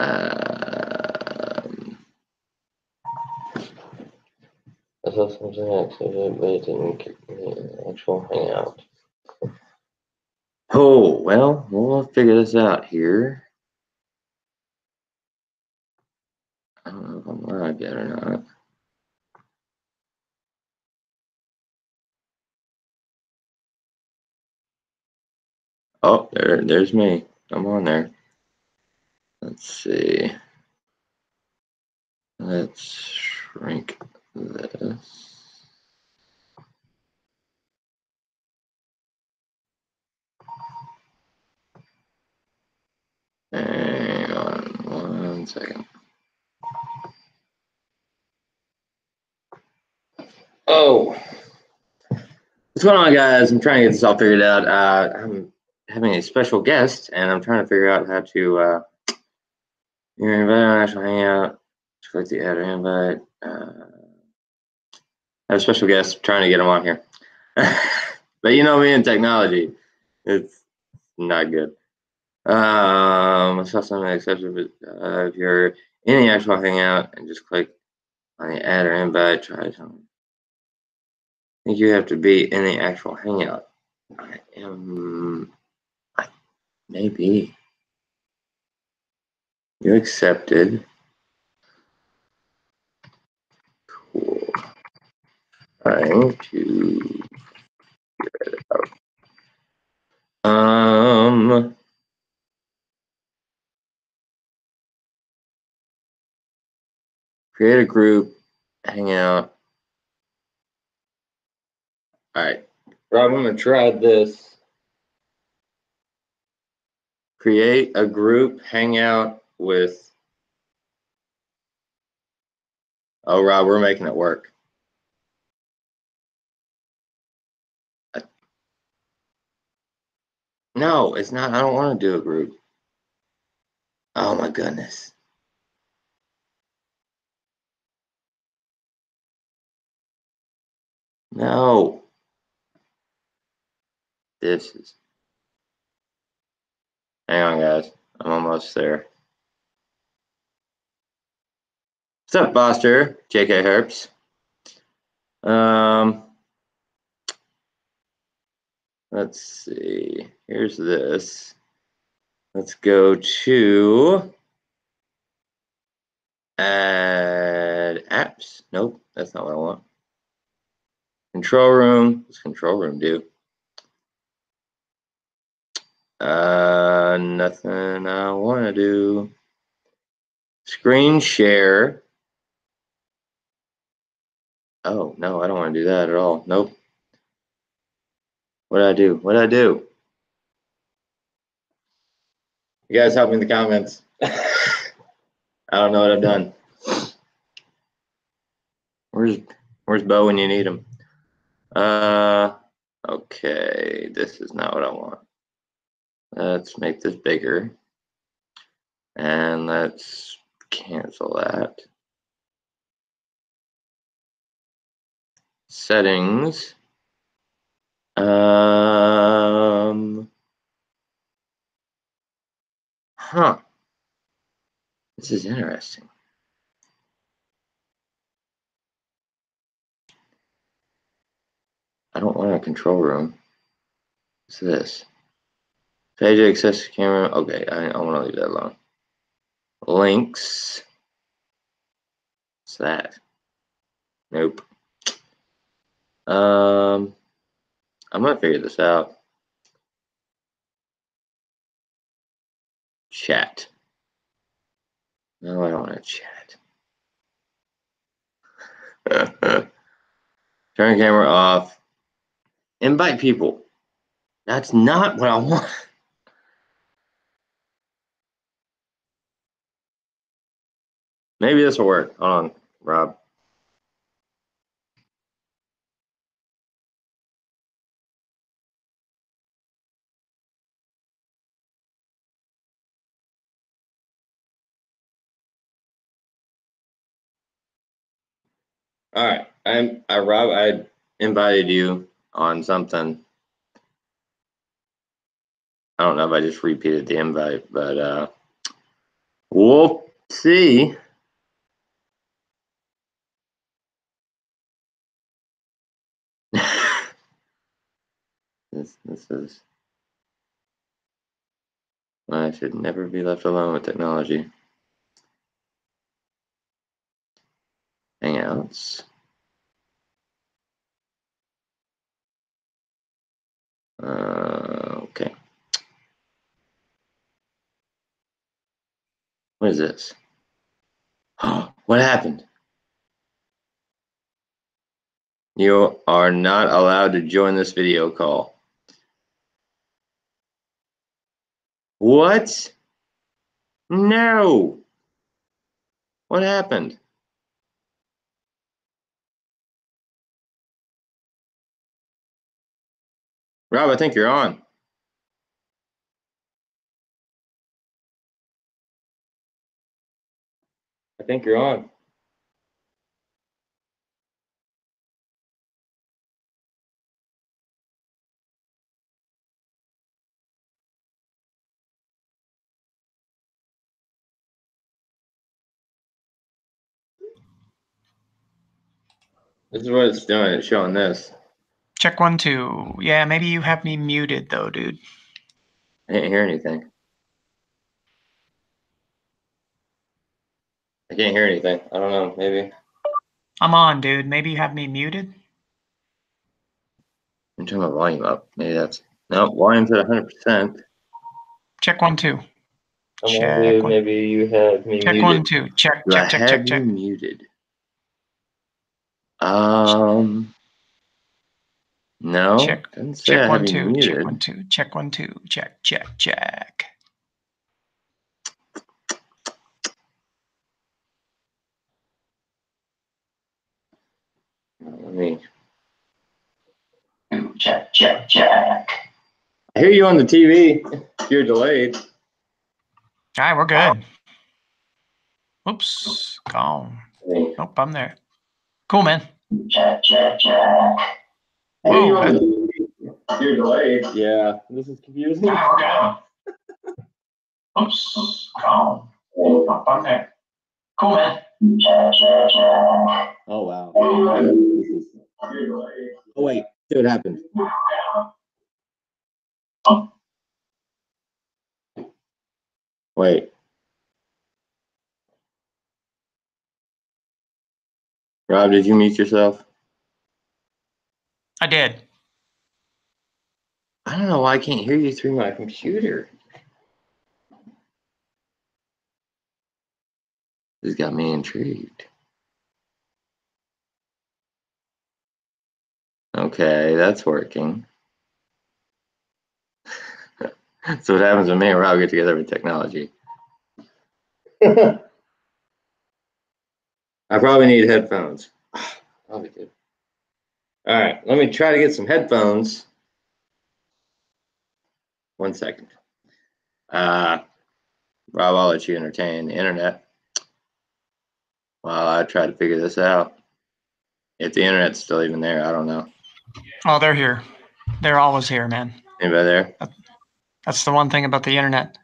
I saw something accident, but it didn't kick the actual hangout. Oh, well, we'll figure this out here. I don't know if I'm live yet or not. Oh, there's me. I'm on there. Let's see. Let's shrink this. Hang on 1 second. Oh, what's going on, guys? I'm trying to get this all figured out. I'm having a special guest, and I'm trying to figure out how to you're invited on National Hangout. Click the add or invite. I have a special guest, trying to get him on here. But you know me in technology, it's not good. I saw something exception, but if you're in the actual Hangout and just click on the add or invite, try something. I think you have to be in the actual Hangout. I am. Maybe. You accepted. Cool. Trying to get it out. Create a group, hang out. All right, Rob, I'm gonna try this. Create a group, hang out with. Oh, Rob, we're making it work. No, it's not. I don't want to do a group. Oh my goodness. No. This is. Hang on, guys. I'm almost there. What's up, Foster? JK Herps. Let's see. Here's this. Let's go to add apps. Nope, that's not what I want. Control room. What's control room do? Nothing I want to do. Screen share. Oh, no, I don't want to do that at all. Nope. What did I do? What did I do? You guys help me in the comments. I don't know what I've done. Where's Bo when you need him? Okay, this is not what I want. Let's make this bigger. And let's cancel that. Settings. Huh. This is interesting. I don't want a control room. What's this? Page access camera. Okay, I want to leave that alone. Links. What's that? Nope. I'm gonna figure this out. Chat. No, I don't want to chat. Turn camera off. Invite people. That's not what I want. Maybe this will work. Hold on, Rob. All right, Rob, I invited you on something. I don't know if I just repeated the invite, but Whoopsie. This is. I should never be left alone with technology. Hangouts. Okay. What is this? What happened? You are not allowed to join this video call. What? No. What happened? Rob, I think you're on. I think you're on. This is what it's doing. It's showing this. Check 1, 2. Yeah, maybe you have me muted though, dude. I didn't hear anything. I can't hear anything. I don't know. Maybe. I'm on, dude. Maybe you have me muted. I'm turning my volume up. Maybe that's. No, volume's at 100%. Check 1, 2. Check. Maybe you have me check muted. 1, 2. Check. Do Check. I have you muted? No. Check. Doesn't say Check I have 1, you 2. muted. Check 1, 2. Check 1, 2. Check. Let me. Check. I hear you on the TV. You're delayed. All right, we're good. Oops, gone. Nope, I'm there. Cool, man. Check. Whoa, you're delayed. Yeah, this is confusing. we're good. Oops, gone. Nope, I'm there. Cool, man. Oh wow. Oh wait, see what happened. Wait. Rob, did you mute yourself? I did. I don't know why I can't hear you through my computer. This got me intrigued. Okay, that's working. So what happens when me and Rob get together with technology? I probably need headphones. Probably good. All right, let me try to get some headphones. 1 second. Rob, I'll let you entertain the internet while I try to figure this out. If the internet's still even there, I don't know. Oh, they're here. They're always here, man. Anybody there? That's the one thing about the internet.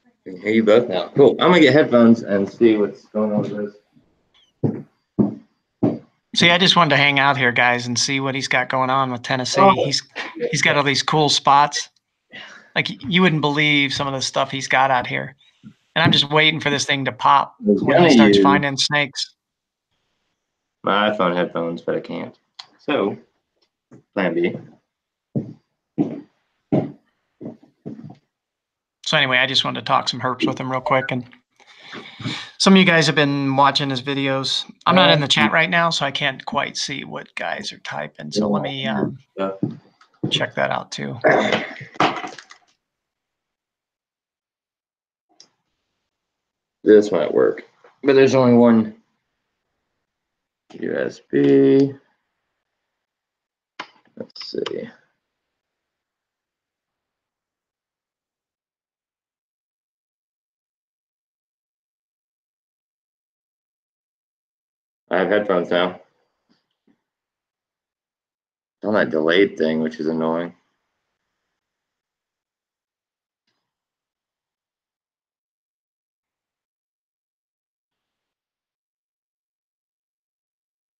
I can hear you both now. Cool. I'm gonna get headphones and see what's going on with this. See, I just wanted to hang out here, guys, and see what he's got going on with Tennessee. He's got all these cool spots. Like, you wouldn't believe some of the stuff he's got out here. And I'm just waiting for this thing to pop when he starts finding snakes. My iPhone headphones, but I can't. So, plan B. So anyway, I just wanted to talk some herps with him real quick. And some of you guys have been watching his videos. I'm not in the chat right now, so I can't quite see what guys are typing. So let me check that out too. This might work, but there's only one USB. Let's see. I have headphones now. On that delayed thing, which is annoying.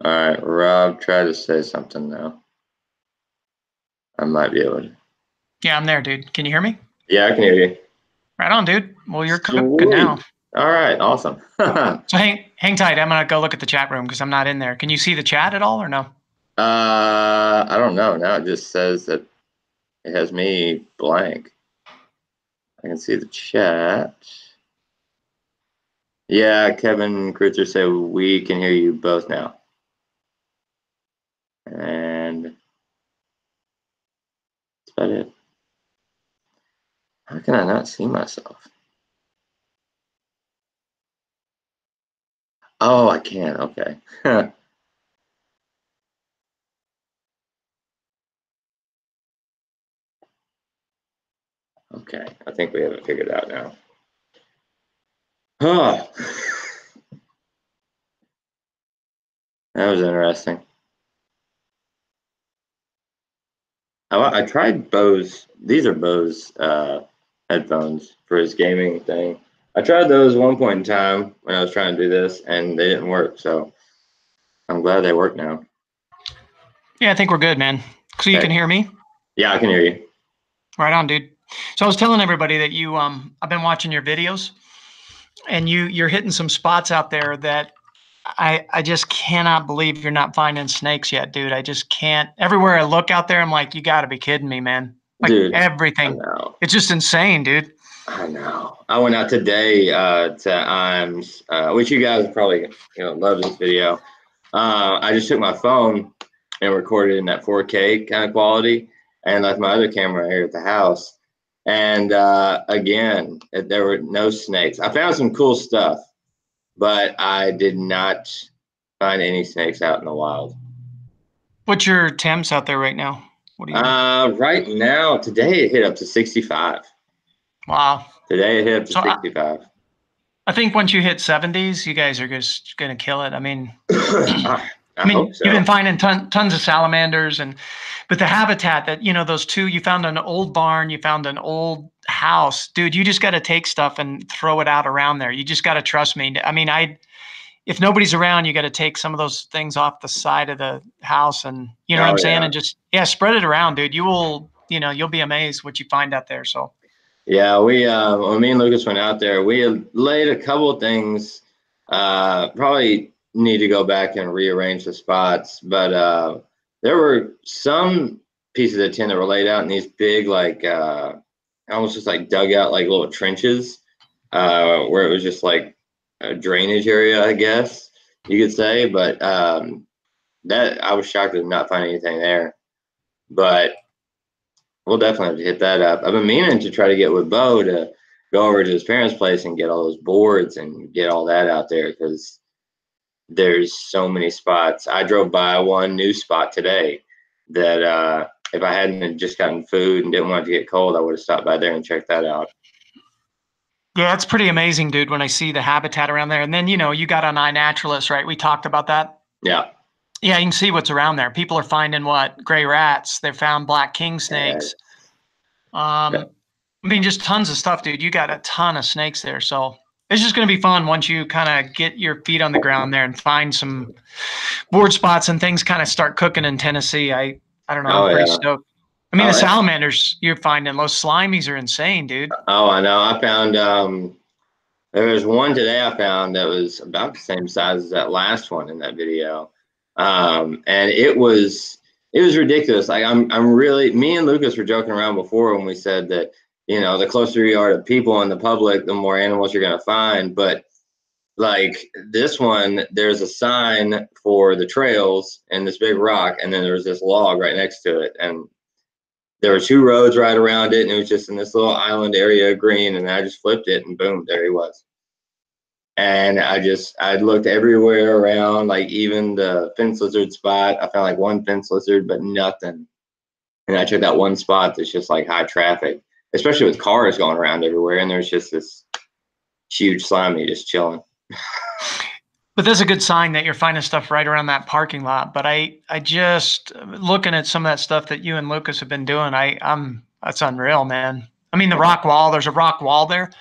All right, Rob, try to say something now. I might be able to. Yeah, I'm there, dude. Can you hear me? Yeah, I can hear you. Right on, dude. Well, you're cooking now. Sweet. All right, awesome. So hang tight. I'm gonna go look at the chat room because I'm not in there. Can you see the chat at all or no? I don't know. Now it just says that it has me blank. I can see the chat. Yeah, Kevin Kreutzer said we can hear you both now. And that's about it. How can I not see myself? Oh, I can. Okay. Okay. I think we have it figured out now. Oh, that was interesting. I tried Bose. These are Bose headphones for his gaming thing. I tried those one point in time when I was trying to do this, and they didn't work. So I'm glad they work now. Yeah, I think we're good, man. So you can hear me? Yeah, I can hear you. Right on, dude. So I was telling everybody that you I've been watching your videos and you're hitting some spots out there that I just cannot believe you're not finding snakes yet, dude. I just can't. Everywhere I look out there, I'm like, you got to be kidding me, man. Like Dude, I everything. know. It's just insane, dude. I know. I went out today to IMS, which you guys probably love this video. I just took my phone and recorded in that 4K kind of quality, and left my other camera here at the house. And again, there were no snakes. I found some cool stuff, but I did not find any snakes out in the wild. What's your temps out there right now? What are you? Right now, today it hit up to 65. Wow. Today it hit up to So 65. I think once you hit 70s, you guys are just gonna kill it. I mean, I hope so. you've been finding tons of salamanders, but the habitat that those two, you found an old barn, you found an old house, dude. You just got to take stuff and throw it out around there. You just got to trust me. I mean, if nobody's around, you got to take some of those things off the side of the house, and you know what I'm saying, and just spread it around, dude. You'll be amazed what you find out there. So. Yeah, we when me and Lucas went out there, we had laid a couple of things. Probably need to go back and rearrange the spots, but there were some pieces of tin that were laid out in these big, like almost just like dugout, like little trenches, where it was just like a drainage area, I guess you could say. But that I was shocked to not find anything there. But we'll definitely have to hit that up. I've been meaning to try to get with Bo to go over to his parents' place and get all those boards and get all that out there because there's so many spots. I drove by one new spot today that if I hadn't just gotten food and didn't want it to get cold, I would have stopped by there and checked that out. Yeah, it's pretty amazing, dude, when I see the habitat around there. And then, you got an iNaturalist, right? We talked about that. Yeah. Yeah, you can see what's around there. People are finding what? Gray rats. They found black king snakes. I mean, just tons of stuff, dude. You got a ton of snakes there. So it's just going to be fun once you kind of get your feet on the ground there and find some board spots and things kind of start cooking in Tennessee. I don't know. I'm pretty stoked. I mean, the salamanders you're finding, those slimies are insane, dude. Oh, I know. I found there was one today I found that was about the same size as that last one in that video. And it was ridiculous. Like I'm really, me and Lucas were joking around before when we said that, the closer you are to people and the public, the more animals you're gonna find. But like this one, there's a sign for the trails and this big rock, and then there was this log right next to it. And there were two roads right around it, and it was just in this little island area of green, and I just flipped it and boom, there he was. And I looked everywhere around, like even the fence lizard spot. I found like one fence lizard, but nothing. And I took that one spot that's just like high traffic, especially with cars going around everywhere. And there's just this huge slimy just chilling. But that's a good sign that you're finding stuff right around that parking lot. But I just looking at some of that stuff that you and Lucas have been doing. That's unreal, man. I mean, the rock wall. There's a rock wall there.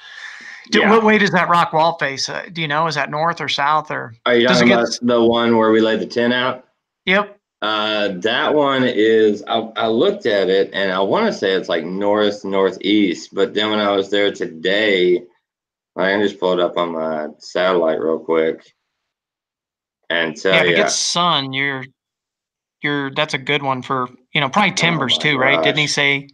Yeah. What way does that rock wall face? Do you know? Is that north or south, or Are you does it talking get? about the one where we laid the tent out? Yep. That one is, I looked at it and I want to say it's like northeast, but then when I was there today, I can just pull it up on my satellite real quick and Yeah, tell if it you. gets sun, you're that's a good one for, probably Oh timbers my too, right? Didn't he gosh. say?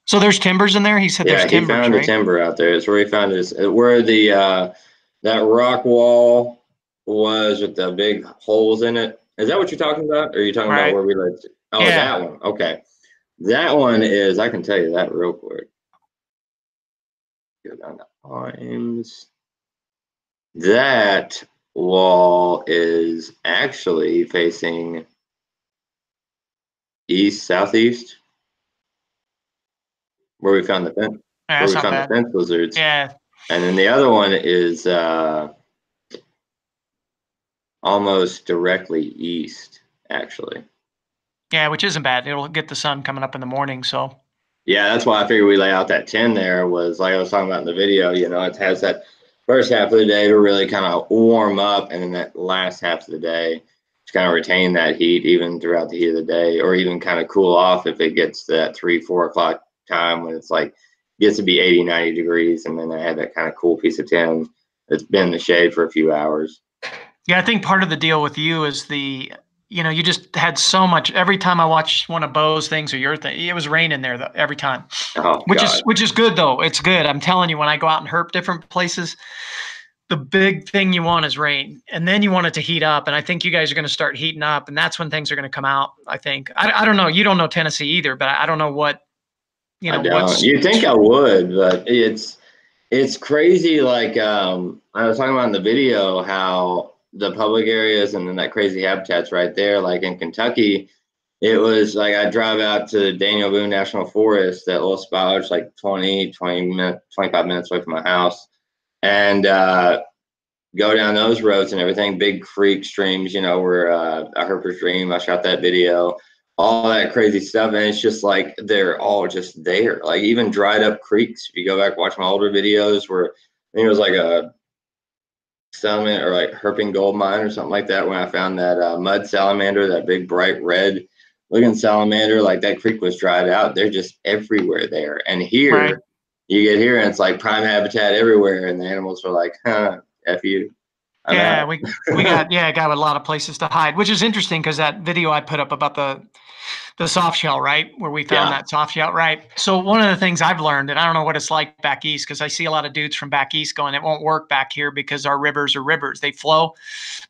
So there's timbers in there? He said there's Yeah, he timbers, found the right? timber out there. It's where he found his, where the that rock wall was with the big holes in it. Is that what you're talking about? Or are you talking about Right. where we laid? Oh, Yeah. that one. Okay. That one is, I can tell you that real quick. Go down to times. That wall is actually facing east, southeast, where we found the fence, Yeah, where that's we not found the bad. fence lizards. Yeah. And then the other one is almost directly east, actually. Yeah, which isn't bad. It'll get the sun coming up in the morning, so. Yeah, that's why I figured we lay out that 10 there was like I was talking about in the video, it has that first half of the day to really kind of warm up, and then that last half of the day to kind of retain that heat even throughout the heat of the day, or even kind of cool off if it gets to that 3, 4 o'clock time when it's like gets to be 80, 90 degrees, and then I have that kind of cool piece of tin that's been in the shade for a few hours. Yeah, I think part of the deal with you is you just had so much. Every time I watch one of Bo's things or your thing, it was raining there every time, Oh which is God. which is good though. It's good. I'm telling you, when I go out and herp different places, the big thing you want is rain, and then you want it to heat up. And I think you guys are going to start heating up, and that's when things are going to come out. I think. I don't know. You don't know Tennessee either, but I don't know what I don't. what's. You think I would, but it's crazy. Like I was talking about in the video how the public areas and then that crazy habitat's right there. Like in Kentucky, it was like I drive out to Daniel Boone National Forest, that little spot, which like 20 minutes, 25 minutes away from my house, and go down those roads and everything, big creek streams, where a herper stream. I shot that video, all that crazy stuff, and it's just like they're all just there. Like even dried up creeks. If you go back and watch my older videos, where I think it was like a salmon or like herping gold mine or something like that, when I found that mud salamander, that big bright red looking salamander, like that creek was dried out. They're just everywhere there. And Right. here, you get here and it's like prime habitat everywhere, and the animals are like, huh, F you. I'm Yeah, out. we got got a lot of places to hide, which is interesting because that video I put up about the soft shell, right, where we found Yeah. that soft shell, right. So one of the things I've learned, and I don't know what it's like back east, because I see a lot of dudes from back east going, it won't work back here because our rivers are rivers, they flow.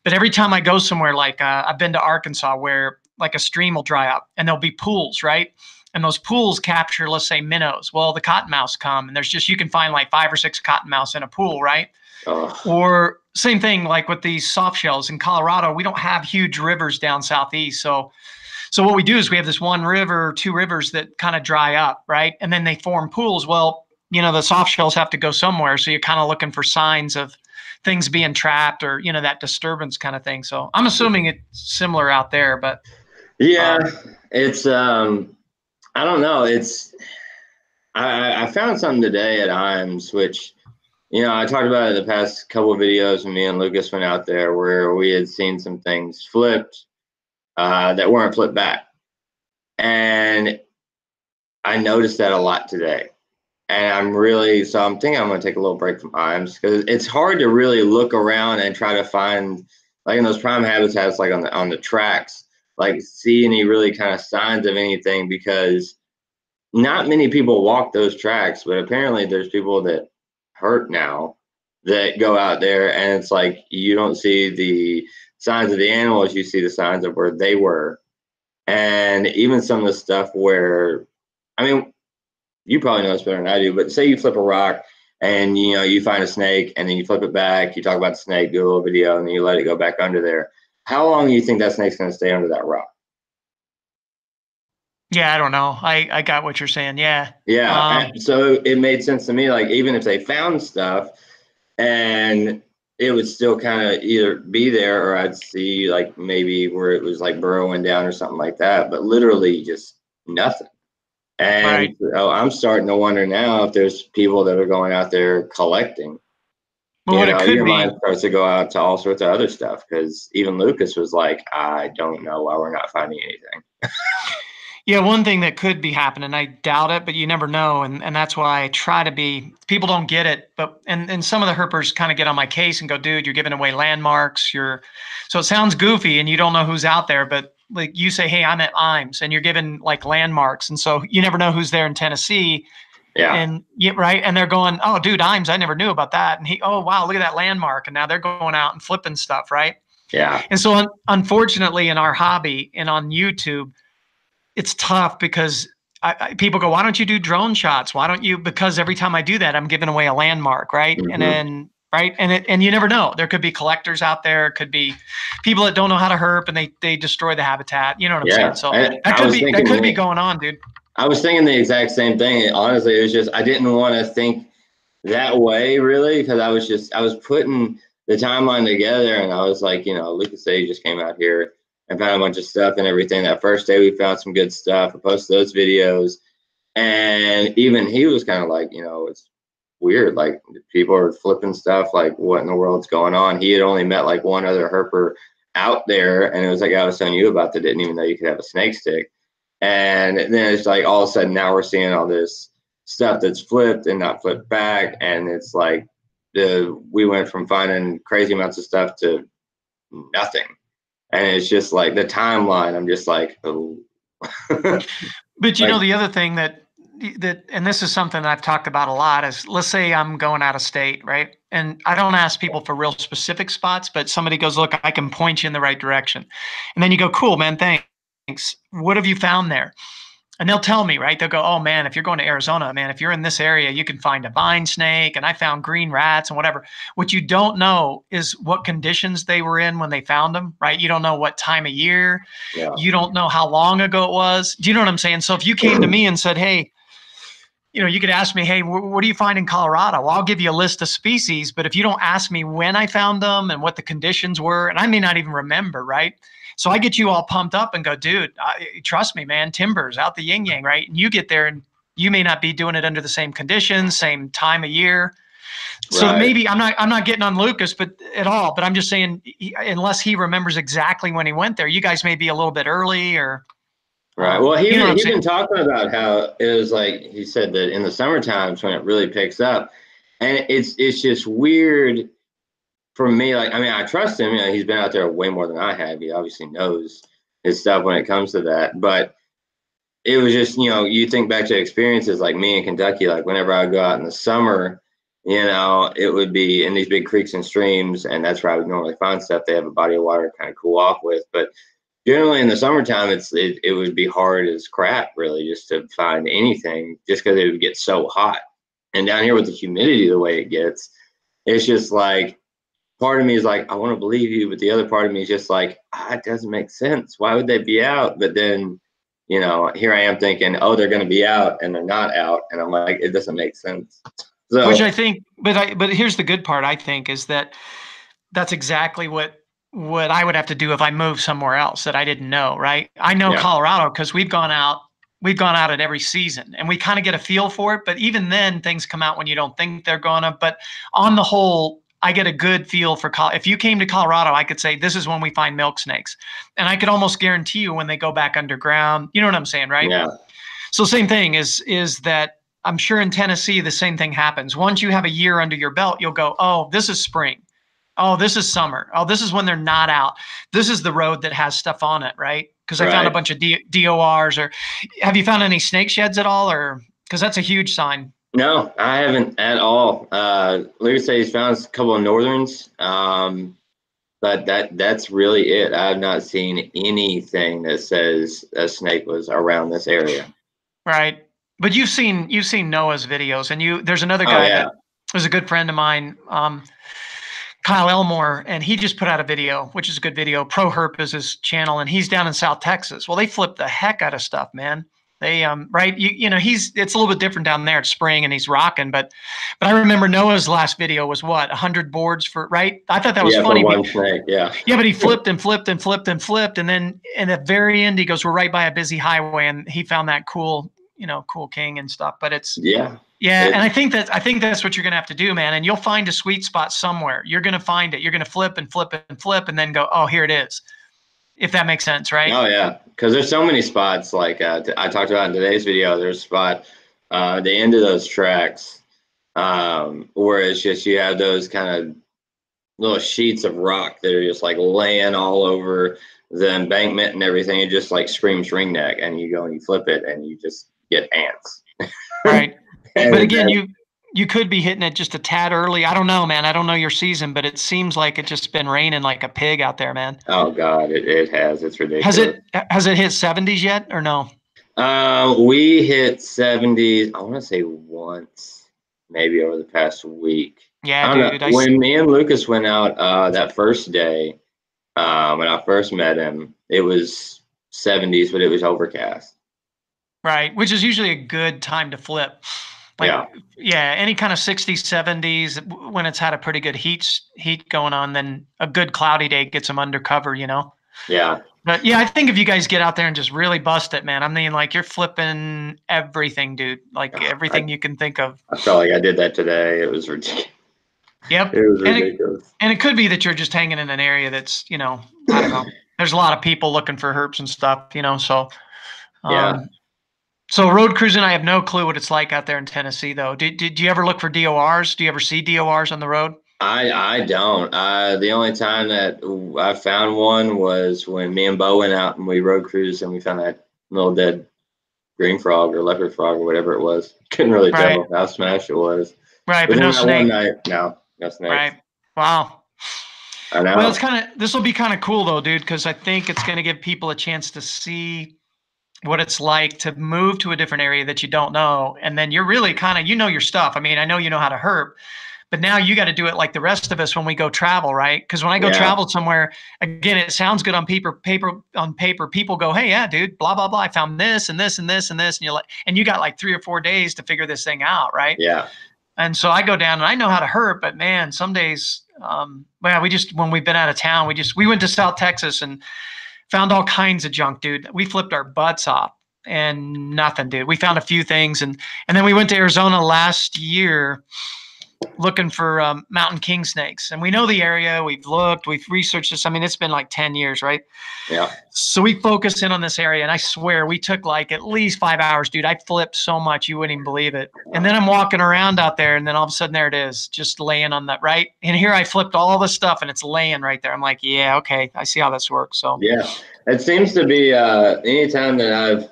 But every time I go somewhere, like I've been to Arkansas, where like a stream will dry up and there'll be pools, right. And those pools capture, let's say, minnows. Well, the cottonmouths come, and you can find like 5 or 6 cottonmouths in a pool, right. Oh, Or same thing like with these soft shells in Colorado, we don't have huge rivers down southeast. So what we do is we have this one river, 2 rivers that kind of dry up, right? And then they form pools. Well, the soft shells have to go somewhere. So you're kind of looking for signs of things being trapped, or, that disturbance kind of thing. So I'm assuming it's similar out there, but yeah. It's I don't know. I found something today at Imes, which I talked about it in the past couple of videos when me and Lucas went out there, where we had seen some things flipped that weren't flipped back. And I noticed that a lot today. And I'm thinking I'm going to take a little break from Imes, because it's hard to really look around and try to find, like in those prime habitats, like on the tracks, like see any really kind of signs of anything, because not many people walk those tracks, but apparently there's people that hurt now that go out there, and it's like you don't see the signs of the animals, you see the signs of where they were. And even some of the stuff where, I mean, you probably know this better than I do, but say you flip a rock and you find a snake, and then you flip it back, you talk about the snake, do a little video, and then you let it go back under there. How long do you think that snake's going to stay under that rock? yeah, I don't know. I got what you're saying. Yeah. Yeah, Um, and so it made sense to me. Like even if they found stuff, and it would still kind of either be there, or I'd see like maybe where it was like burrowing down or something like that. But literally just nothing. And so I'm starting to wonder now if there's people that are going out there collecting. Well, what it could Your mind be. starts to go out to all sorts of other stuff, because even Lucas was like, I don't know why we're not finding anything. Yeah, one thing that could be happening, I doubt it, but you never know. And that's why I try to be, people don't get it, but, and some of the herpers kind of get on my case and go, dude, you're giving away landmarks. So it sounds goofy and you don't know who's out there, but like you say, hey, I'm at IMS and you're giving like landmarks. And so you never know who's there in Tennessee. Yeah. And yeah, right. And they're going, oh, dude, IMS, I never knew about that. And oh, wow, look at that landmark. And now they're going out and flipping stuff, right? Yeah. And so unfortunately in our hobby and on YouTube, it's tough because people go, why don't you do drone shots? Why don't you? Because every time I do that, I'm giving away a landmark, right? Mm-hmm. And then, right, and you never know. There could be collectors out there. Could be people that don't know how to herp and they destroy the habitat. You know what I'm saying? So that could be going on, dude. I was thinking the exact same thing. Honestly, it was just I didn't want to think that way really, because I was putting the timeline together, and I was like, Lucas said he just came out here and found a bunch of stuff and everything. That first day we found some good stuff. I posted those videos, and even he was kind of like, it's weird. Like people are flipping stuff. Like what in the world's going on? He had only met like one other herper out there, and it was like I was telling you about that didn't even know you could have a snake stick. And then it's like all of a sudden now we're seeing all this stuff that's flipped and not flipped back, and it's like we went from finding crazy amounts of stuff to nothing. And it's just like the timeline, I'm just like, oh. But the other thing that and this is something I've talked about a lot is, let's say I'm going out of state, right? And I don't ask people for real specific spots, but somebody goes, look, I can point you in the right direction. And then you go, cool, man, thanks. What have you found there? And they'll tell me, right? They'll go, oh man, if you're going to Arizona, man, if you're in this area, you can find a vine snake, and I found green rats and whatever. What you don't know is what conditions they were in when they found them, right? You don't know what time of year. Yeah. You don't know how long ago it was. Do you know what I'm saying? So if you came to me and said, hey, you could ask me, hey, what do you find in Colorado? Well, I'll give you a list of species, but if you don't ask me when I found them and what the conditions were, and I may not even remember, right? So I get you all pumped up and go, dude, trust me, man, timbers out the yin yang, right? And you get there and you may not be doing it under the same conditions, same time of year. So Right. maybe I'm not getting on Lucas, but at all, but I'm just saying, unless he remembers exactly when he went there, you guys may be a little bit early or. Right. Well, he's been talking about how it was like, he said that in the summertime is when it really picks up. And it's just weird for me. Like, I mean, I trust him. He's been out there way more than I have. He obviously knows his stuff when it comes to that. But it was just, you think back to experiences like me in Kentucky, like whenever I would go out in the summer, it would be in these big creeks and streams, and that's where I would normally find stuff. They have a body of water to kind of cool off with. But generally in the summertime, it would be hard as crap, really, just to find anything, just because it would get so hot. And down here with the humidity the way it gets, it's just like, part of me is like, I want to believe you, but the other part of me is just like, it doesn't make sense. Why would they be out? But then, here I am thinking, oh, they're going to be out, and they're not out, and I'm like, it doesn't make sense. So, which I think, but here's the good part, I think, is that that's exactly what I would have to do if I moved somewhere else that I didn't know, right? I know Colorado because we've gone out at every season and we kind of get a feel for it. But even then, things come out when you don't think they're gonna. But on the whole, I get a good feel for if you came to Colorado, I could say this is when we find milk snakes, and I could almost guarantee you when they go back underground. You know what I'm saying, right? Yeah. So same thing is that I'm sure in Tennessee the same thing happens. Once you have a year under your belt, you'll go, oh, this is spring. Oh, this is summer. Oh, this is when they're not out. This is the road that has stuff on it, right? Because I found a bunch of DORs. Or have you found any snake sheds at all? Or because that's a huge sign. No, I haven't at all. Larry said he's found a couple of northerns, but that's really it. I have not seen anything that says a snake was around this area. Right, but you've seen Noah's videos, and there's another guy that was a good friend of mine. Kyle Elmore, and he just put out a video, which is a good video. Pro Herp is his channel, and he's down in South Texas. Well, they flip the heck out of stuff, man. They right, it's a little bit different down there. It's spring and he's rocking, but I remember Noah's last video was what, 100 boards for, right? I thought that was funny. For one snake, yeah. Yeah, but he flipped and flipped and flipped and flipped, and then in the very end he goes, we're right by a busy highway, and he found that cool Cool King and stuff. But it's Yeah. and I think that's what you're gonna have to do, man. And you'll find a sweet spot somewhere. You're gonna find it. You're gonna flip and flip and flip, and then go, oh, here it is. If that makes sense, right? Oh yeah, because there's so many spots like I talked about in today's video. There's a spot the end of those tracks where it's just you have those kind of little sheets of rock that are just like laying all over the embankment and everything. It just like screams ringneck, and you go and you flip it, and you just get ants. Right. But again, you could be hitting it just a tad early. I don't know, man. I don't know your season, but it seems like it's just been raining like a pig out there, man. Oh God, it has. It's ridiculous. Has it hit 70s yet or no? We hit 70s. I want to say once, maybe over the past week. Yeah, I don't dude. know. When me and Lucas went out that first day, when I first met him, it was 70s, but it was overcast. Right, which is usually a good time to flip. Any kind of 60s, 70s, when it's had a pretty good heat going on, then a good cloudy day gets them undercover, Yeah. But yeah, I think if you guys get out there and just really bust it, man, I mean, like you're flipping everything, dude, like everything you can think of. I felt like I did that today. It was ridiculous. Yep. It was ridiculous. And it could be that you're just hanging in an area that's, I don't know. There's a lot of people looking for herps and stuff, so. Yeah. So road cruising, I have no clue what it's like out there in Tennessee, though. Did you ever look for DORs? Do you ever see DORs on the road? I don't. The only time that I found one was when me and Bo went out and we road cruised and we found that little dead green frog or leopard frog or whatever it was. Couldn't really tell how smashed it was. Right, but no snake. One night, no snake. Right. Wow. I know. Well, this will be kind of cool though, dude, because I think it's going to give people a chance to see what it's like to move to a different area that you don't know. And then you're really kind of, your stuff. I mean, I know you know how to herp, but now you got to do it like the rest of us when we go travel, right? Because when I go travel somewhere, again, it sounds good on paper. People go, hey, yeah, dude, blah, blah, blah. I found this and this and this and this. And you're like, and you got like 3 or 4 days to figure this thing out, right? Yeah. And so I go down and I know how to herp, but man, some days, when we've been out of town, we went to South Texas and found all kinds of junk, dude. We flipped our butts off and nothing, dude. We found a few things. And then we went to Arizona last year looking for mountain king snakes. And we know the area. We've looked. We've researched this. I mean, it's been like 10 years, right? Yeah. So we focused in on this area. And I swear we took like at least 5 hours, dude. I flipped so much. You wouldn't even believe it. And then I'm walking around out there. And then all of a sudden there it is, just laying on that, right? And here I flipped all the stuff and it's laying right there. I'm like, yeah, okay. I see how this works. So yeah, it seems to be anytime that I've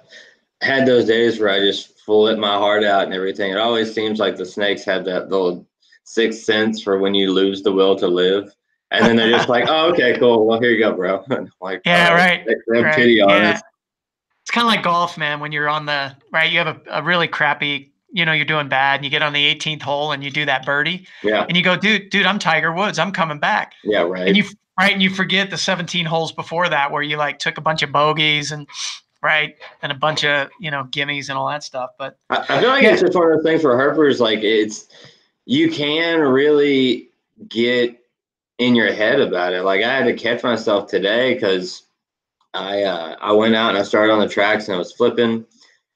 had those days where I just flip my heart out and everything, it always seems like the snakes have that little sixth sense for when you lose the will to live. And then they're just like, oh, okay, cool. Well, here you go, bro. Like, yeah, right. They have pity on us. It's kind of like golf, man. When you're on you have a really crappy, you're doing bad and you get on the 18th hole and you do that birdie. Yeah. And you go, dude, I'm Tiger Woods. I'm coming back. Yeah, right. And you forget the 17 holes before that where you like took a bunch of bogeys and a bunch of, gimmies and all that stuff. But I feel like it's just one of those things for herpers, like you can really get in your head about it. Like I had to catch myself today because I went out and I started on the tracks and I was flipping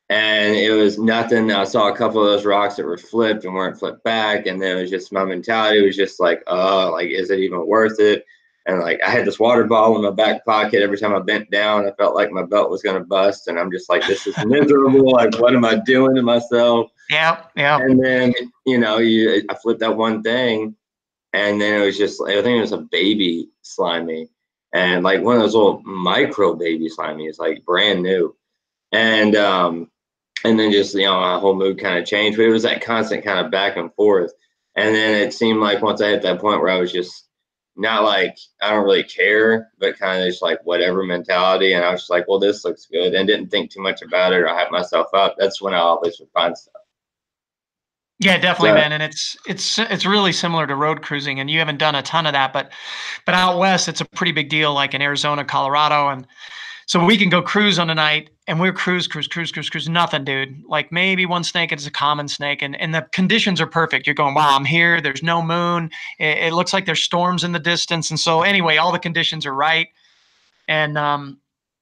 and it was nothing. I saw a couple of those rocks that were flipped and weren't flipped back. And then it was just my mentality was just like, oh, like, is it even worth it? And like I had this water bottle in my back pocket. Every time I bent down, I felt like my belt was going to bust. And I'm just like, this is miserable. Like, what am I doing to myself? Yeah. And then, I flipped that one thing. And then it was just, I think it was a baby slimy. And like one of those little micro baby slimies, like brand new. And then just, my whole mood kind of changed. But it was that constant kind of back and forth. And then it seemed like once I hit that point where I was just, not like I don't really care, but kind of just like whatever mentality. And I was just like, well, this looks good, and didn't think too much about it or hype myself up. That's when I always would find stuff. Yeah, definitely, man. And it's really similar to road cruising, and you haven't done a ton of that, but out west, it's a pretty big deal, like in Arizona, Colorado, and so we can go cruise on a night, and we're cruise, nothing, dude. Like maybe one snake, it's a common snake, and the conditions are perfect. You're going, wow, I'm here. There's no moon. It looks like there's storms in the distance, and so anyway, all the conditions are right, and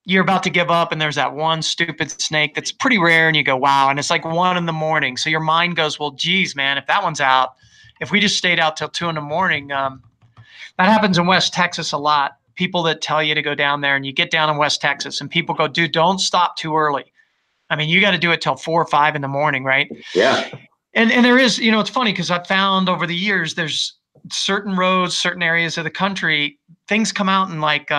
you're about to give up and there's that one stupid snake that's pretty rare and you go, wow. And it's like 1 a.m. So your mind goes, well, geez, man, if that one's out, if we just stayed out till 2 a.m, that happens in West Texas a lot. People that tell you to go down there and you get down in West Texas and people go, dude, don't stop too early. I mean, you got to do it till 4 or 5 in the morning, right? Yeah. And there is, it's funny because I've found over the years, there's certain roads, certain areas of the country, things come out in like,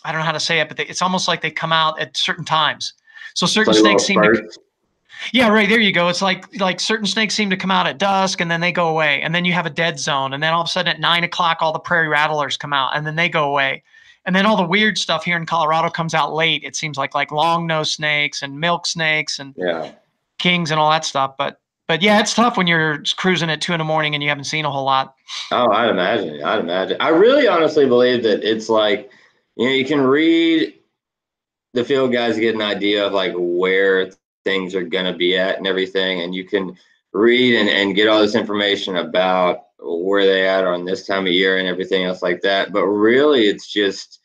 I don't know how to say it, but it's almost like they come out at certain times. So certain snakes seem to, yeah, right. There you go. It's like certain snakes seem to come out at dusk and then they go away. And then you have a dead zone. And then all of a sudden at 9 o'clock, all the prairie rattlers come out and then they go away. And then all the weird stuff here in Colorado comes out late. It seems like long nose snakes and milk snakes and kings and all that stuff. But yeah, it's tough when you're cruising at 2 a.m. and you haven't seen a whole lot. Oh, I'd imagine. I really honestly believe that it's like, you can read the field guys to get an idea of like where things are going to be at and everything. And you can read and get all this information about where they at on this time of year and everything else like that. But really it's just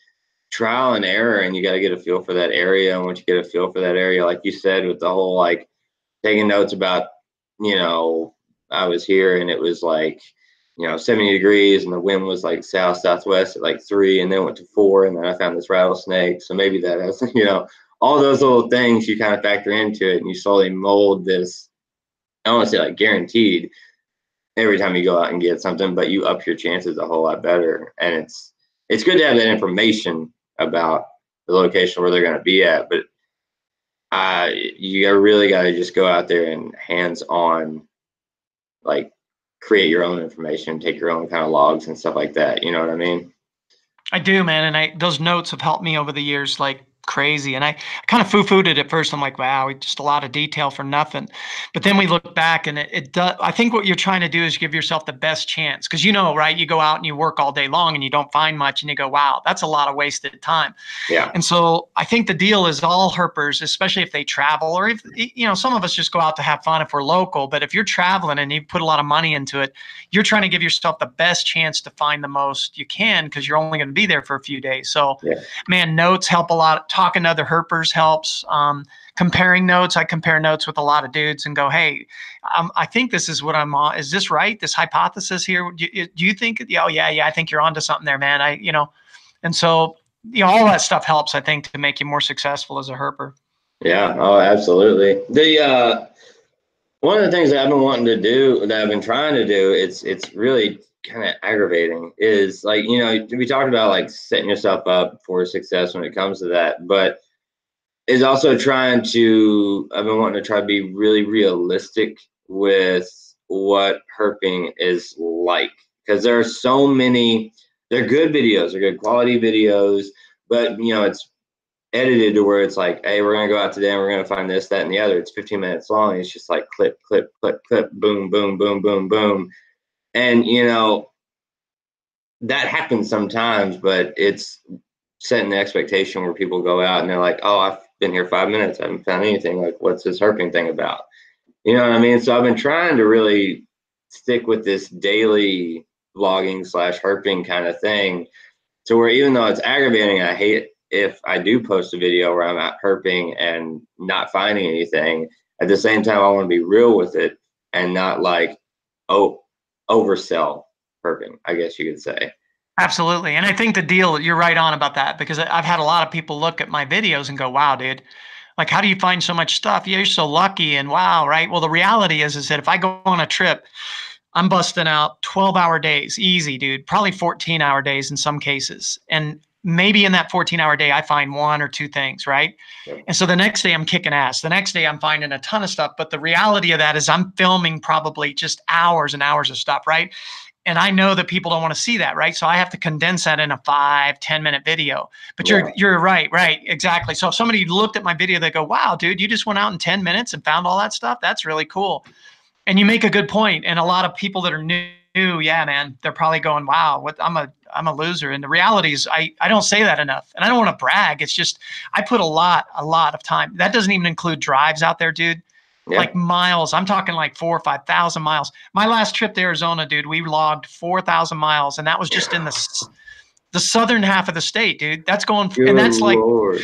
trial and error, and you got to get a feel for that area. And once you get a feel for that area, like you said, with the whole like taking notes about, I was here and it was like, 70 degrees and the wind was like south southwest at like 3 and then went to 4 and then I found this rattlesnake. So maybe that has, all those little things you kind of factor into it and you slowly mold this. I don't want to say like guaranteed every time you go out and get something, but you up your chances a whole lot better. And it's good to have that information about the location where they're going to be at, but you really got to just go out there and hands-on, like, create your own information, take your own kind of logs and stuff like that. You know what I mean? I do, man. And those notes have helped me over the years like crazy. And I kind of foo-fooed it at first. I'm like, wow, just a lot of detail for nothing. But then we look back and it does. I think what you're trying to do is give yourself the best chance. Because right? You go out and you work all day long and you don't find much and you go, wow, that's a lot of wasted time. Yeah. And so I think the deal is all herpers, especially if they travel or if, some of us just go out to have fun if we're local. But if you're traveling and you put a lot of money into it, you're trying to give yourself the best chance to find the most you can because you're only going to be there for a few days. So, man, notes help a lot. Talking to other herpers helps. Comparing notes, I compare notes with a lot of dudes and go, hey, I think this is what I'm on. Is this right? This hypothesis here? Do you think? Oh, yeah, I think you're onto something there, man. And so, all that stuff helps, I think, to make you more successful as a herper. Yeah. Oh, absolutely. One of the things that I've been wanting to do, that I've been trying to do, it's really kind of aggravating, is like, we talked about like setting yourself up for success when it comes to that, but is also I've been wanting to try to be really realistic with what herping is like, because there are so many, they're good videos, they're good quality videos, but it's edited to where it's like, hey, we're going to go out today and we're going to find this, that, and the other. It's 15 minutes long. It's just like clip, clip, clip, clip, boom, boom, boom, boom, boom. And, that happens sometimes, but it's setting the expectation where people go out and they're like, oh, I've been here 5 minutes. I haven't found anything. Like, what's this herping thing about? You know what I mean? So I've been trying to really stick with this daily vlogging / herping kind of thing, to where even though it's aggravating, I hate if I do post a video where I'm out herping and not finding anything. At the same time, I want to be real with it and not like, oversell herping, I guess you could say. Absolutely. And I think the deal, you're right on about that, because I've had a lot of people look at my videos and go, wow, dude, like, how do you find so much stuff? You're so lucky. And wow, right? Well, the reality is that if I go on a trip, I'm busting out 12-hour days, easy, dude, probably 14-hour days in some cases. And maybe in that 14-hour day, I find 1 or 2 things, right? Yep. And so the next day I'm kicking ass. The next day I'm finding a ton of stuff. But the reality of that is I'm filming probably just hours and hours of stuff, right? And I know that people don't want to see that, right? So I have to condense that in a 5-10 minute video. But you're right, exactly. So if somebody looked at my video, they go, wow, dude, you just went out in 10 minutes and found all that stuff? That's really cool. And you make a good point. And a lot of people that are new, yeah, man, they're probably going, wow, what, I'm a loser. And the reality is I don't say that enough. And I don't want to brag. It's just, I put a lot of time. That doesn't even include drives out there, dude. Yeah. Like miles. I'm talking like 4,000 or 5,000 miles. My last trip to Arizona, dude, we logged 4,000 miles. And that was just in the southern half of the state, dude. That's going, Good and that's like, Lord.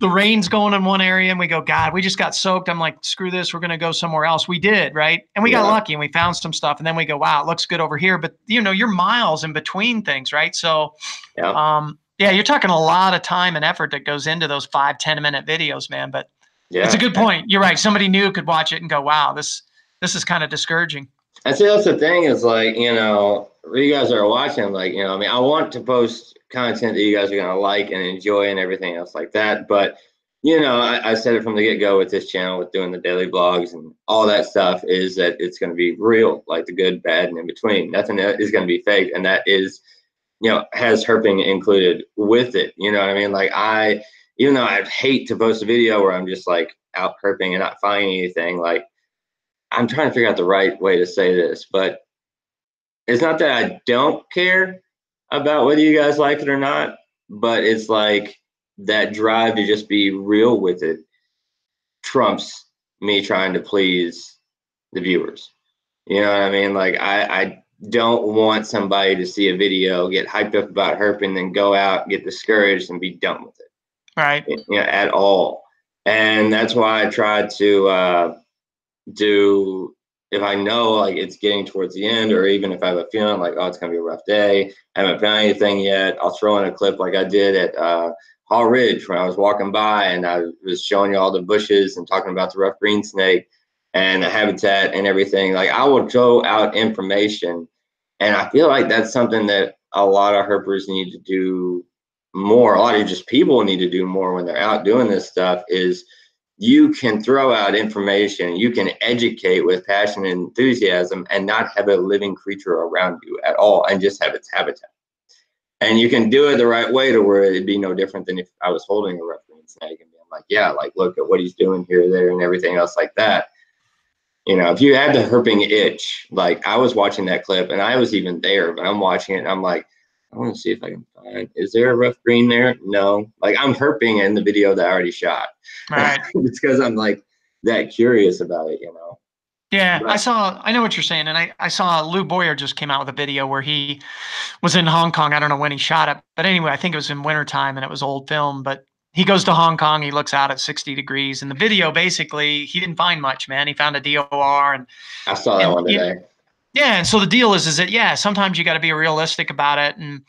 the rain's going in one area and we go, God, we just got soaked. I'm like, screw this. We're going to go somewhere else. We did. Right. And we got lucky and we found some stuff. And then we go, wow, it looks good over here. But you know, you're miles in between things. Right. So, yeah, you're talking a lot of time and effort that goes into those 5-10 minute videos, man. But it's a good point. You're right. Somebody new could watch it and go, wow, this is kind of discouraging. I see that's the thing is like, you know, you guys are watching, like, you know, I mean, I want to post content that you guys are going to like and enjoy and everything else like that. But, you know, I said it from the get-go with this channel, with doing the daily vlogs and all that stuff, is that it's going to be real, like the good, bad, and in between. Nothing is going to be fake. And that is, you know, has herping included with it. You know what I mean? Like even though I'd hate to post a video where I'm just like out herping and not finding anything, like, I'm trying to figure out the right way to say this, but it's not that I don't care about whether you guys like it or not, but it's like that drive to just be real with it trumps me trying to please the viewers. You know what I mean? Like I don't want somebody to see a video, get hyped up about herping, then go out, get discouraged, and be done with it. Right. You know, at all. And that's why I tried to do, if I know like it's getting towards the end, or even if I have a feeling like, oh, it's gonna be a rough day, I haven't found anything yet, I'll throw in a clip like I did at Hall Ridge when I was walking by and I was showing you all the bushes and talking about the rough green snake and the habitat and everything. Like I will throw out information, and I feel like that's something that a lot of herpers need to do more. A lot of just people need to do more when they're out doing this stuff, is you can throw out information, you can educate with passion and enthusiasm and not have a living creature around you at all and just have its habitat. And you can do it the right way to where it'd be no different than if I was holding a rough green snake and being like, yeah, like look at what he's doing here, there, and everything else like that. You know, if you had the herping itch, like I was watching that clip and I was even there, but I'm watching it and I'm like, I want to see if I can find, is there a rough green there? No. Like I'm herping in the video that I already shot. Right. It's because I'm like that curious about it, you know? Yeah, but I know what you're saying. And I saw Lou Boyer just came out with a video where he was in Hong Kong. I don't know when he shot it, but anyway, I think it was in wintertime and it was old film, but he goes to Hong Kong, he looks out at 60 degrees, and the video basically, he didn't find much, man. He found a DOR and I saw that one today. Yeah, and so the deal is that yeah, sometimes you got to be realistic about it, and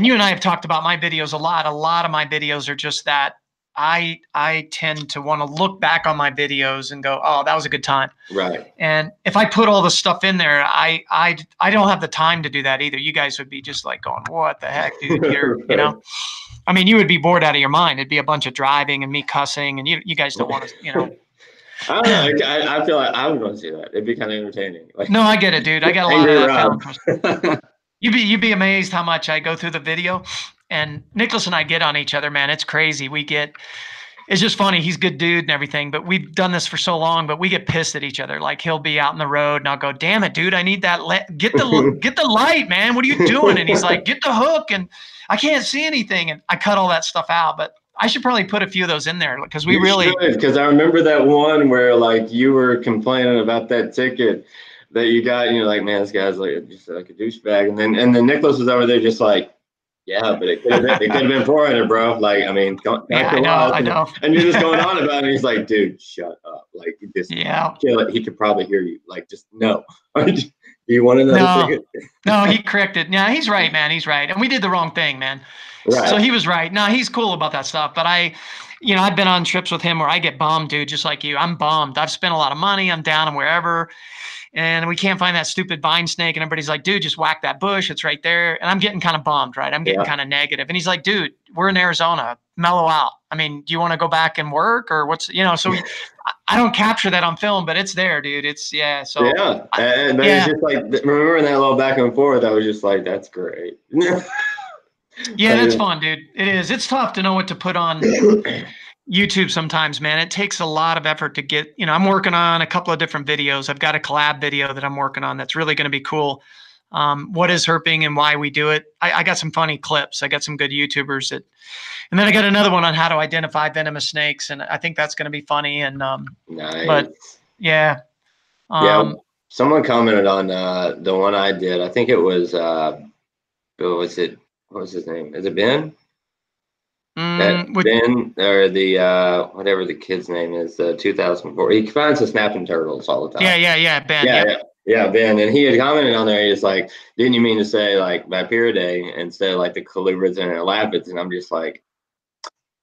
you and I have talked about my videos a lot. A lot of my videos are just that. I tend to want to look back on my videos and go, oh, that was a good time. Right. And if I put all the stuff in there, I don't have the time to do that either. You guys would be just like going, what the heck, dude? You know, I mean, you would be bored out of your mind. It'd be a bunch of driving and me cussing, and you guys don't want to, you know. I don't know. I feel like I would want to see that. It'd be kind of entertaining. Like, no, I get it, dude. I got a lot of that film. You'd be amazed how much I go through the video, and Nicholas and I get on each other, man. It's crazy. It's just funny. He's a good dude and everything, but we've done this for so long, but we get pissed at each other. Like he'll be out in the road and I'll go, damn it, dude, I need that. Get the light, man. What are you doing? And he's like, get the hook. And I can't see anything. And I cut all that stuff out, but I should probably put a few of those in there because because I remember that one where like you were complaining about that ticket that you got and you're like, man, this guy's like just like a douchebag. And then Nicholas was over there just like, yeah, but it could have been 400, bro. Like, I mean, yeah, I know. And you're just going on about it. He's like, dude, shut up. Like, you just kill it. He could probably hear you. Like, just no. Do you want another ticket? No, he corrected. Yeah, he's right, man. He's right. And we did the wrong thing, man. Right. So he was right. No, he's cool about that stuff. But I've been on trips with him where I get bummed, dude, just like you. I'm bummed. I've spent a lot of money. I'm down and wherever. And we can't find that stupid vine snake. And everybody's like, dude, just whack that bush. It's right there. And I'm getting kind of bummed, right? I'm getting kind of negative. And he's like, dude, we're in Arizona. Mellow out. I mean, do you want to go back and work or what's, so I don't capture that on film, but it's there, dude. It's, yeah. So, yeah. But it's just like, remembering that little back and forth, I was just like, that's great. Yeah, that's fun, dude. It is. It's tough to know what to put on YouTube sometimes, man. It takes a lot of effort to get, I'm working on a couple of different videos. I've got a collab video that I'm working on that's really going to be cool. What is herping and why we do it. I got some funny clips. I got some good YouTubers and then I got another one on how to identify venomous snakes. And I think that's going to be funny. And, nice. But yeah. Yeah. Someone commented on the one I did. I think it was, what was his name? Is it Ben? That With Ben or the whatever the kid's name is, 2004. He finds the snapping turtles all the time. yeah, Ben. Yeah, Yep. yeah, yeah, Ben, and he had commented on there. He's like, "Didn't you mean to say like Viperidae instead of like the colubrids and elapids?" And I'm just like,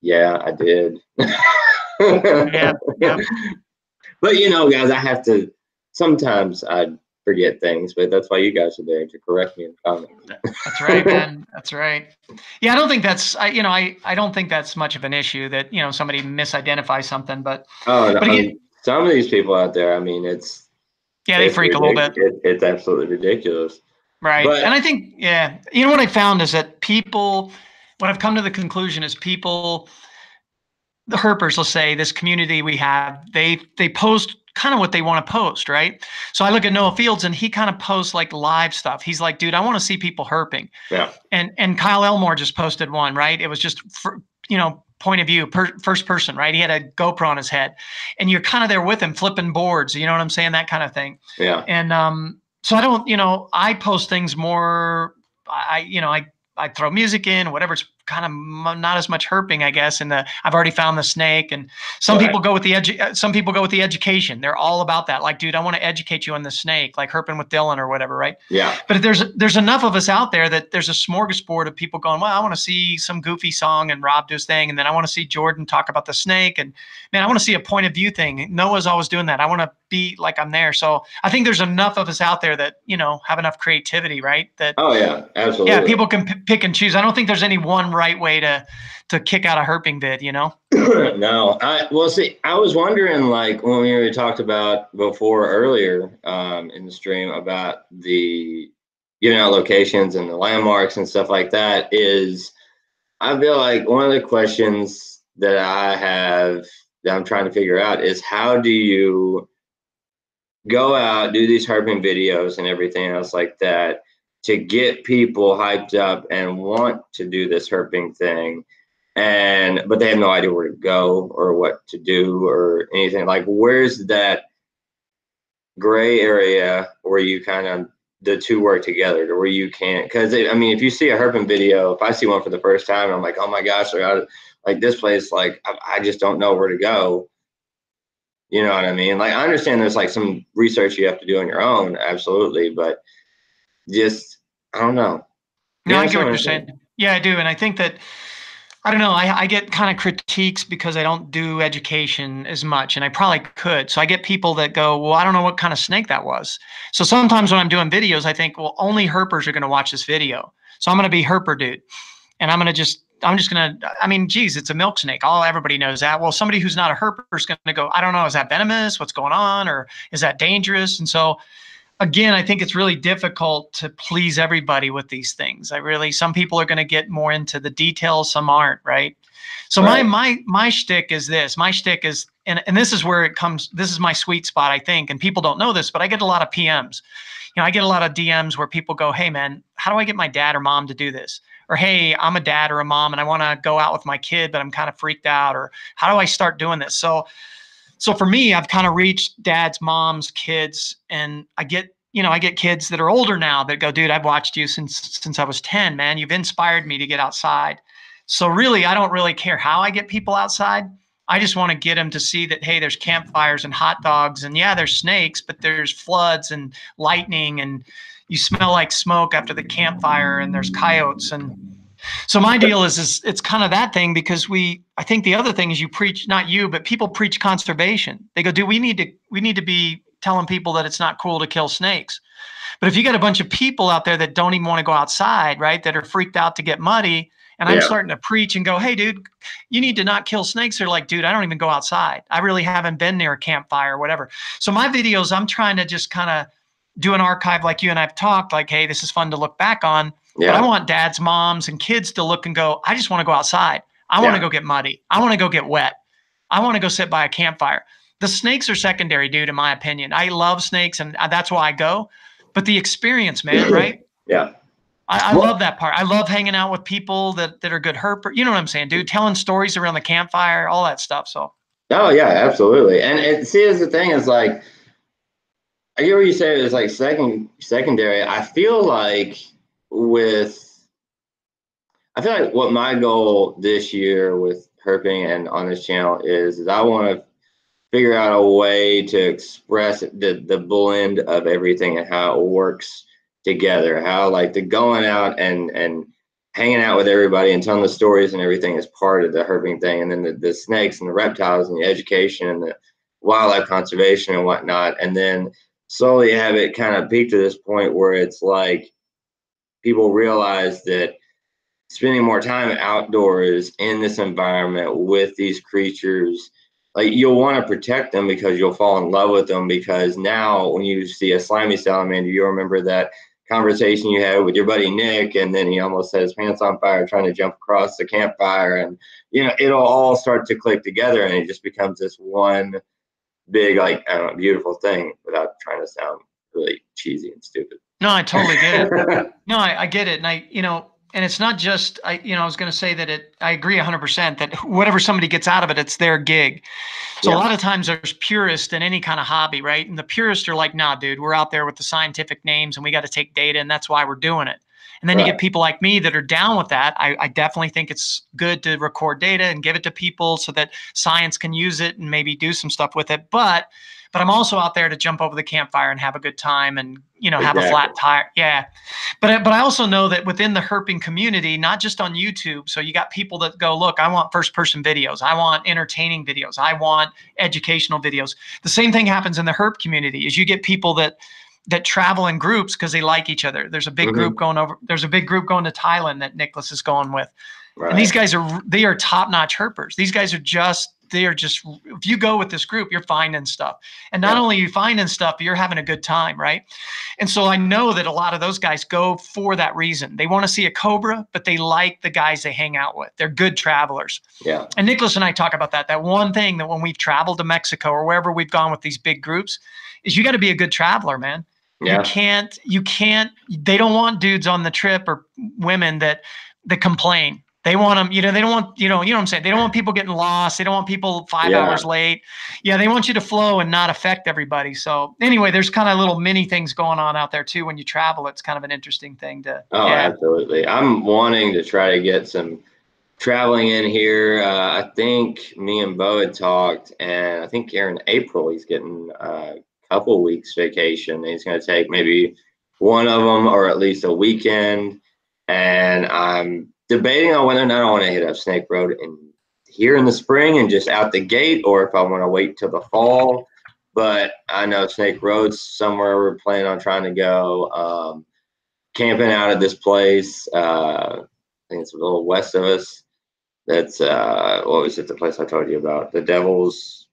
"Yeah, I did." Yeah. Yep. But you know, guys, I have to. Sometimes I forget things, but that's why you guys are there to correct me in the comments. That's right, man. That's right. Yeah, I don't think that's I don't think that's much of an issue that somebody misidentifies something, Oh, no, but I again, mean, some of these people out there. I mean, yeah, they it's freak a little ridiculous. bit. It's absolutely ridiculous. Right. But And I think, yeah, what I found is that people, what I've come to the conclusion is people, the herpers, let's say, this community we have, they post kind of what they want to post, right? So I look at Noah Fields and he kind of posts like live stuff. He's like, dude, I want to see people herping. yeah, And Kyle Elmore just posted one, right? It was just for, point of view, first person, right? He had a GoPro on his head, and you're kind of there with him, flipping boards. You know what I'm saying? That kind of thing. yeah. And so I don't, I post things more. I throw music in, whatever. It's kind of not as much herping, I guess. And I've already found the snake. And some Right. people go with some people go with the education. They're all about that. Like, dude, I want to educate you on the snake, like herping with Dylan or whatever, right? Yeah. But there's enough of us out there that there's a smorgasbord of people going, well, I want to see some goofy song and Rob do his thing, and then I want to see Jordan talk about the snake, and man, I want to see a point of view thing. Noah's always doing that. I want to be like I'm there. So I think there's enough of us out there that have enough creativity, right? That Oh yeah, yeah, absolutely. people can pick and choose. I don't think there's any one right way to kick out a herping vid. No, well, see, I was wondering, like when we talked about before earlier in the stream about the giving out locations and the landmarks and stuff like that. Is I feel like one of the questions that I have that I'm trying to figure out is how do you go out, do these herping videos and everything else like that to get people hyped up and want to do this herping thing, but they have no idea where to go or what to do or anything. Like, where's that gray area where you kind of the two work together to where you can't? Because I mean, if you see a herping video, if I see one for the first time, I'm like, oh my gosh, like this place, like I just don't know where to go. You know what I mean? Like, I understand there's like some research you have to do on your own, absolutely, but just I don't know. You No, I get understand what what you're I'm saying? saying. Yeah, I do. And I think that, I don't know, I get kind of critiques because I don't do education as much, and I probably could. So I get people that go, well, I don't know what kind of snake that was. So sometimes when I'm doing videos, I think, well, only herpers are going to watch this video. So I'm going to be herper dude. And I'm just going to, I mean, geez, it's a milk snake. Everybody knows that. Well, somebody who's not a herper is going to go, I don't know, is that venomous? What's going on? Or is that dangerous? And so, again, I think it's really difficult to please everybody with these things. Some people are going to get more into the details, some aren't, right? So Right. my shtick is this. My shtick is, and this is where it comes. This is my sweet spot, I think. And people don't know this, but I get a lot of PMs. I get a lot of DMs where people go, "Hey, man, how do I get my dad or mom to do this?" Or, "Hey, I'm a dad or a mom, and I want to go out with my kid, but I'm kind of freaked out." Or, "How do I start doing this?" So for me, I've kind of reached dads, moms, kids, and I get kids that are older now that go, dude, I've watched you since I was 10, man. You've inspired me to get outside. So really, I don't really care how I get people outside. I just want to get them to see that, hey, there's campfires and hot dogs, and yeah, there's snakes, but there's floods and lightning, and you smell like smoke after the campfire, and there's coyotes. And so my deal is it's kind of that thing, because I think the other thing is you preach, not you, but people preach conservation. They go, dude, we need to be telling people that it's not cool to kill snakes. But if you got a bunch of people out there that don't even want to go outside, right, that are freaked out to get muddy, and I'm Yeah. starting to preach and go, hey, dude, you need to not kill snakes. They're like, dude, I don't even go outside. I really haven't been near a campfire or whatever. So my videos, I'm trying to just kind of do an archive like you and I've talked, like, hey, this is fun to look back on. But I Yeah. want dads, moms, and kids to look and go, I just want to go outside. I want to Yeah. go get muddy. I want to go get wet. I want to go sit by a campfire. The snakes are secondary, dude, in my opinion. I love snakes, and that's why I go. But the experience, man, right? Yeah. I Well, love that part. I love hanging out with people that are good herper. You know what I'm saying, dude? Telling stories around the campfire, all that stuff. So oh yeah, absolutely. And see, as the thing is, like, I get what you say. It's like secondary. I feel like with, I feel like what my goal this year with herping and on this channel is I want to figure out a way to express the blend of everything and how it works together. How like the going out and hanging out with everybody and telling the stories and everything is part of the herping thing, and then the snakes and the reptiles and the education and the wildlife conservation and whatnot, and then slowly have it kind of peak to this point where it's like people realize that spending more time outdoors in this environment with these creatures, like you'll want to protect them because you'll fall in love with them, because now when you see a slimy salamander, you'll remember that conversation you had with your buddy Nick, and then he almost set his pants on fire trying to jump across the campfire, and it'll all start to click together, and it just becomes this one big, like, I don't know, beautiful thing, without trying to sound really cheesy and stupid. No, I totally get it. No, I get it. And and it's not just, I was going to say that I agree 100% that whatever somebody gets out of it, it's their gig. So a lot of times there's purists in any kind of hobby, right? And the purists are like, nah, dude, we're out there with the scientific names and we got to take data, and that's why we're doing it. And then you get people like me that are down with that. I definitely think it's good to record data and give it to people so that science can use it and maybe do some stuff with it. But I'm also out there to jump over the campfire and have a good time and, have a flat tire. Yeah. But I also know that within the herping community, not just on YouTube. So you got people that go, look, I want first person videos. I want entertaining videos. I want educational videos. The same thing happens in the herp community is you get people that travel in groups because they like each other. There's a big group going to Thailand that Nicholas is going with. Right. And these guys they are top-notch herpers. These guys are just, if you go with this group, you're finding stuff. And not only are you finding stuff, but you're having a good time, right? And so I know that a lot of those guys go for that reason. They want to see a cobra, but they like the guys they hang out with. They're good travelers. Yeah. And Nicholas and I talk about that. That one thing that when we've traveled to Mexico or wherever we've gone with these big groups is you got to be a good traveler, man. Yeah. You can't, they don't want dudes on the trip or women that complain. They want them, they don't want, you know what I'm saying? They don't want people getting lost. They don't want people 5 hours late. Yeah, they want you to flow and not affect everybody. So anyway, there's kind of little mini things going on out there too. When you travel, it's kind of an interesting thing to. Oh, absolutely. I'm wanting to try to get some traveling in here. I think me and Bo had talked, and I think here in April, he's getting a couple weeks vacation. He's going to take maybe one of them or at least a weekend. And I'm debating on whether or not I want to hit up Snake Road here in the spring and just out the gate, or if I want to wait till the fall. But I know Snake Road's somewhere we're planning on trying to go. Camping out at this place. I think it's a little west of us. That's what was it? The place I told you about? The Devil's.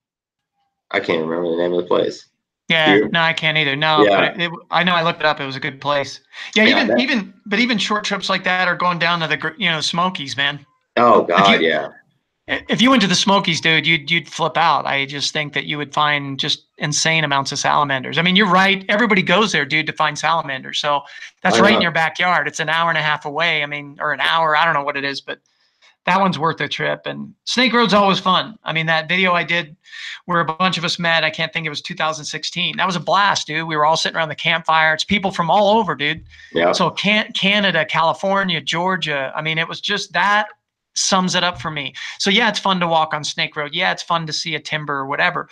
I can't remember the name of the place. Yeah, no, I can't either. No, but I know I looked it up. It was a good place. Yeah, even short trips like that are going down to the Smokies, man. Oh God, If you went to the Smokies, dude, you'd flip out. I just think that you would find just insane amounts of salamanders. I mean, you're right. Everybody goes there, dude, to find salamanders. So that's right in your backyard. It's an hour and a half away. I mean, or an hour. I don't know what it is, but that one's worth a trip. And Snake Road's always fun. I mean, that video I did where a bunch of us met, I can't think it was 2016. That was a blast, dude. We were all sitting around the campfire. It's people from all over, dude. Yeah. So Canada, California, Georgia. I mean, it was just that sums it up for me. So yeah, it's fun to walk on Snake Road. Yeah, it's fun to see a timber or whatever.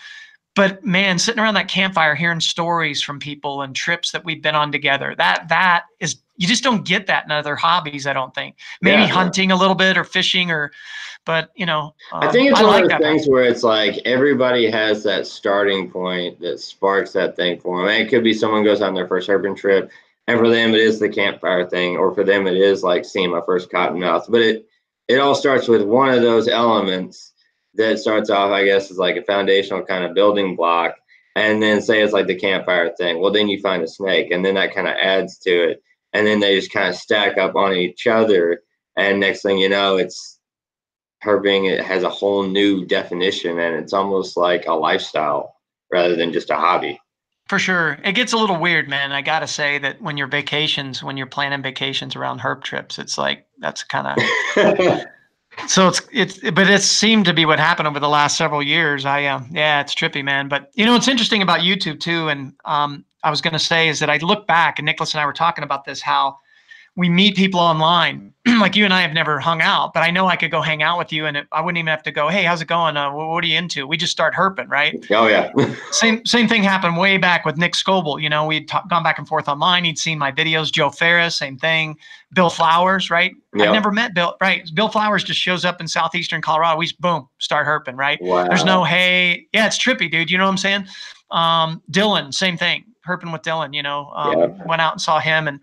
But man, sitting around that campfire, hearing stories from people and trips that we've been on together, that is, you just don't get that in other hobbies, I don't think. Maybe hunting a little bit or fishing but I think it's one of those things where it's like everybody has that starting point that sparks that thing for them. And it could be someone goes on their first urban trip, and for them it is the campfire thing, or for them it is like seeing my first cottonmouth. But it all starts with one of those elements that starts off, I guess, as like a foundational kind of building block. And then say it's like the campfire thing. Well, then you find a snake, and then that kind of adds to it. And then they just kind of stack up on each other. And next thing you know, it's herping. It has a whole new definition, and it's almost like a lifestyle rather than just a hobby. For sure. It gets a little weird, man. I got to say that when you're planning vacations around herp trips, it's like, that's kind of, so but it seemed to be what happened over the last several years. It's trippy, man. But it's interesting about YouTube too. And I was going to say is that I look back, and Nicholas and I were talking about this, how we meet people online. Like you and I have never hung out, but I know I could go hang out with you, and I wouldn't even have to go, hey, how's it going? What are you into? We just start herping, right? Oh yeah. Same thing happened way back with Nick Scoble. You know, we'd gone back and forth online. He'd seen my videos. Joe Ferris, same thing. Bill Flowers, right? Yep. I've never met Bill, right? Bill Flowers just shows up in southeastern Colorado. We boom, start herping, right? Wow. There's no, hey, yeah, it's trippy, dude. You know what I'm saying? Dylan, same thing. Herping with Dylan, you know, went out and saw him. And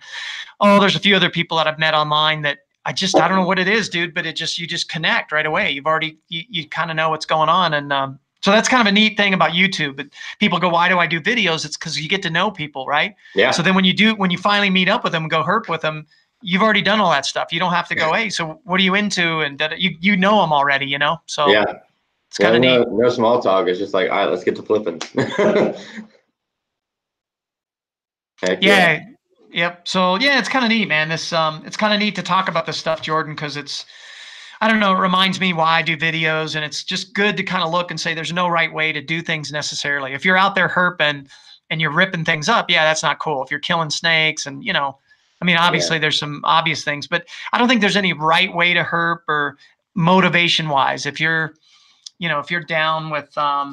there's a few other people that I've met online that I don't know what it is, dude, but you just connect right away. You've already, you kind of know what's going on. And so that's kind of a neat thing about YouTube. But people go, why do I do videos? It's because you get to know people, right? Yeah. So then when you finally meet up with them and go herp with them, you've already done all that stuff. You don't have to go, hey, so what are you into? And you know them already, you know? So yeah, it's kind of neat. No small talk. It's just like, all right, let's get to flipping. Heck yeah. Yep. So yeah, it's kind of neat, man. This it's kind of neat to talk about this stuff, Jordan, because I don't know, it reminds me why I do videos, and it's just good to kind of look and say there's no right way to do things necessarily. If you're out there herping and you're ripping things up, yeah, that's not cool. If you're killing snakes and, you know, I mean, obviously there's some obvious things, but I don't think there's any right way to herp or motivation wise. If you're, you know, if you're down with, yeah,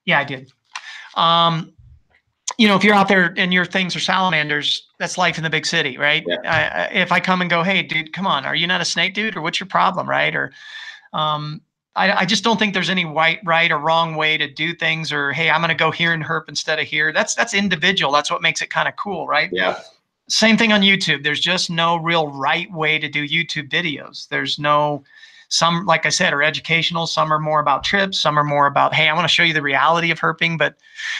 I did. You know, if you're out there and your things are salamanders, that's life in the big city, right? Yeah. If I come and go, hey, dude, come on, are you not a snake dude, or what's your problem, right? Or I just don't think there's any right or wrong way to do things, or hey, I'm going to go here and herp instead of here. That's individual. That's what makes it kind of cool, right? Yeah. Same thing on YouTube. There's just no real right way to do YouTube videos. There's no, some, like I said, are educational. Some are more about trips. Some are more about, hey, I want to show you the reality of herping. But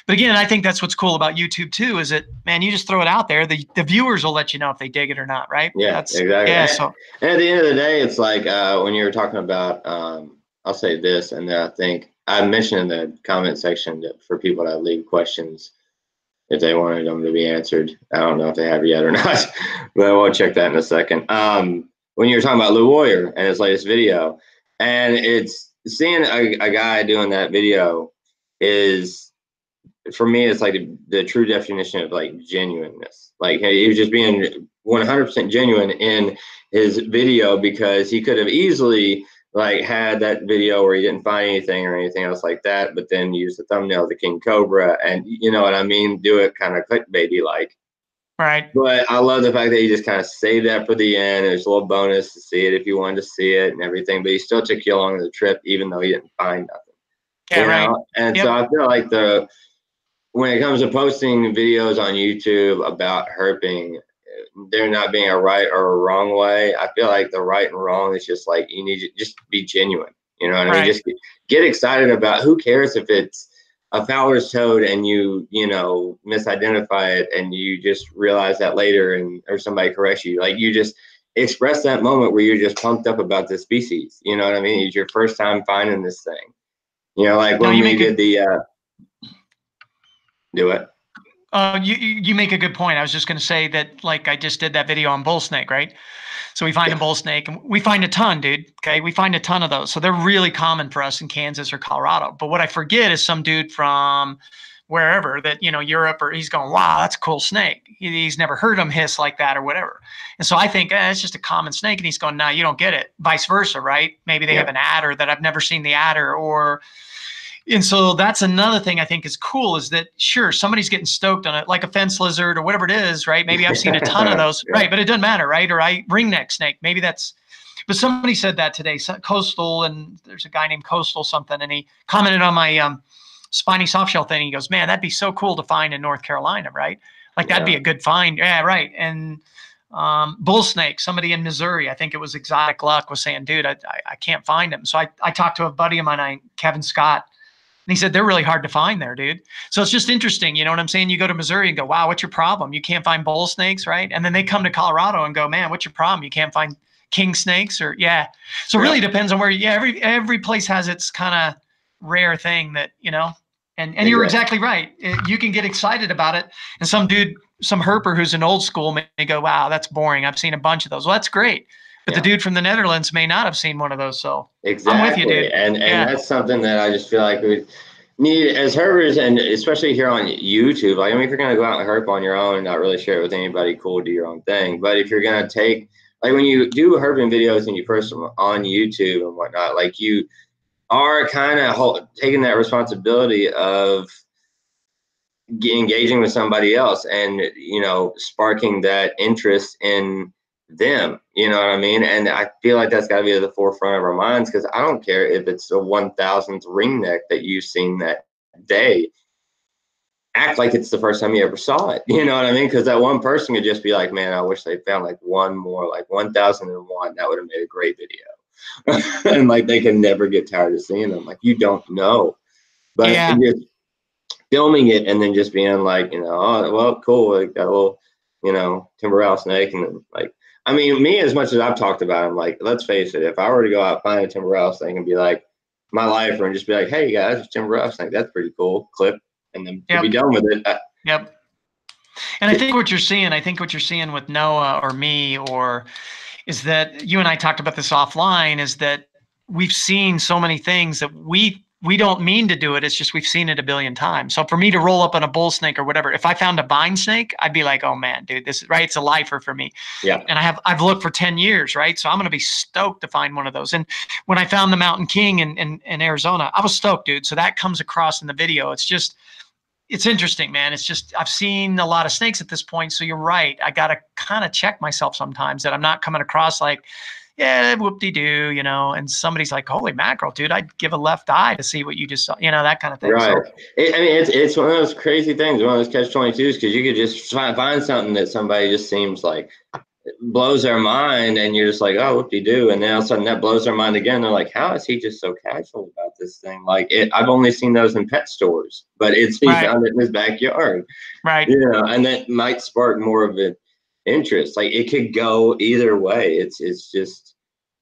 again, I think that's what's cool about YouTube too, is that, man, you just throw it out there. The viewers will let you know if they dig it or not, right? Yeah, exactly. Yeah. So, and at the end of the day, it's like when you were talking about, I'll say this, and then I think I mentioned in the comment section that for people that leave questions, if they wanted them to be answered. I don't know if they have yet or not, but we'll check that in a second. When you were talking about Lou Warrior and his latest video, and it's seeing a guy doing that video is, for me, it's like the true definition of like genuineness. Like, hey, he was just being 100% genuine in his video, because he could have easily like had that video where he didn't find anything or anything else like that, but then use the thumbnail of the king cobra, and you know what I mean, do it kind of clickbaity like. Right. But I love the fact that he just kind of saved that for the end. There's a little bonus to see it if you wanted to see it and everything, but he still took you along the trip even though he didn't find nothing. Yeah, you right. know? And so I feel like when it comes to posting videos on YouTube about herping, there not being a right or a wrong way. I feel like the right and wrong is just like, you need to just be genuine. You know what I mean? Just get excited about, who cares if it's a Fowler's toad and you know, misidentify it and you just realize that later, or somebody corrects you. Like, you just express that moment where you're just pumped up about the species. You know what I mean? It's your first time finding this thing. You know, like when we did the do it. You make a good point. I was just going to say that, like, I just did that video on bull snake, right? So we find a bull snake, and we find a ton, dude. Okay, we find a ton of those. So they're really common for us in Kansas or Colorado. But what I forget is some dude from wherever, that, you know, Europe, or he's going, wow, that's a cool snake. He's never heard him hiss like that or whatever. And so I think it's just a common snake, and he's going, no, you don't get it. Vice versa, right? Maybe they have an adder that I've never seen the adder, or. And so that's another thing I think is cool, is that, sure, somebody's getting stoked on it, like a fence lizard or whatever it is, right? Maybe I've seen a ton of those, right? But it doesn't matter, right? Or ringneck snake, maybe that's, but somebody said that today, Coastal, and there's a guy named Coastal something, and he commented on my spiny softshell thing. He goes, man, that'd be so cool to find in North Carolina, right? Like, that'd be a good find. Yeah, right. And bull snake, somebody in Missouri, I think it was Exotic Luck, was saying, dude, I can't find him. So I talked to a buddy of mine, Kevin Scott, and he said, they're really hard to find there, dude. So it's just interesting. You know what I'm saying? You go to Missouri and go, wow, what's your problem? You can't find bull snakes, right? And then they come to Colorado and go, man, what's your problem? You can't find king snakes, or So it really depends on where, every place has its kind of rare thing that, you know, and you're exactly right. You can get excited about it. And some herper who's an old school may go, wow, that's boring. I've seen a bunch of those. Well, that's great. But the dude from the Netherlands may not have seen one of those. So exactly. I'm with you, dude. And that's something that I just feel like need as herpers, and especially here on YouTube. Like, I mean, if you're gonna go out and herp on your own and not really share it with anybody, cool, do your own thing. But if you're gonna take, like, when you do herping videos and you post them on YouTube and whatnot, like, you are kind of taking that responsibility of engaging with somebody else and, you know, sparking that interest in them, you know what I mean? And I feel like that's got to be at the forefront of our minds, because I don't care if it's the 1000th ring neck that you've seen that day. Act like it's the first time you ever saw it, you know what I mean? Because that one person could just be like, man, I wish they found like one more, like 1001. That would have made a great video. And like, they can never get tired of seeing them. Like, you don't know, but Yeah. just filming it and then just being like, you know, oh, well, cool, like that little, you know, timber rattlesnake. And then, like, I mean, me, as much as I've talked about him, like, let's face it, if I were to go out, find a timber rattlesnake and be like, my lifer, and just be like, hey guys, it's timber rattlesnake, that's pretty cool, clip, and then to be done with it. Yep. And I think what you're seeing with Noah or me, or is that you and I talked about this offline, is that we've seen so many things that we don't mean to do it. It's just we've seen it a billion times. So for me to roll up on a bull snake or whatever, if I found a vine snake, I'd be like, oh man, dude, this is right. It's a lifer for me. Yeah. And I've looked for 10 years, right? So I'm gonna be stoked to find one of those. And when I found the Mountain King in Arizona, I was stoked, dude. So that comes across in the video. It's interesting, man. It's just, I've seen a lot of snakes at this point. So you're right. I got to kind of check myself sometimes that I'm not coming across like, yeah, whoop-de-doo, you know, and somebody's like, holy mackerel, dude, I'd give a left eye to see what you just saw, you know, that kind of thing. Right. So, I mean, it's one of those crazy things, one of those catch-22s, because you could just find something that somebody just seems like blows their mind, and you're just like, oh, whoop-de-doo, and then all of a sudden that blows their mind again. They're like, how is he just so casual about this thing? Like, I've only seen those in pet stores, but he right, found it in his backyard. right. You know, and that might spark more of an interest. Like, it could go either way. It's just,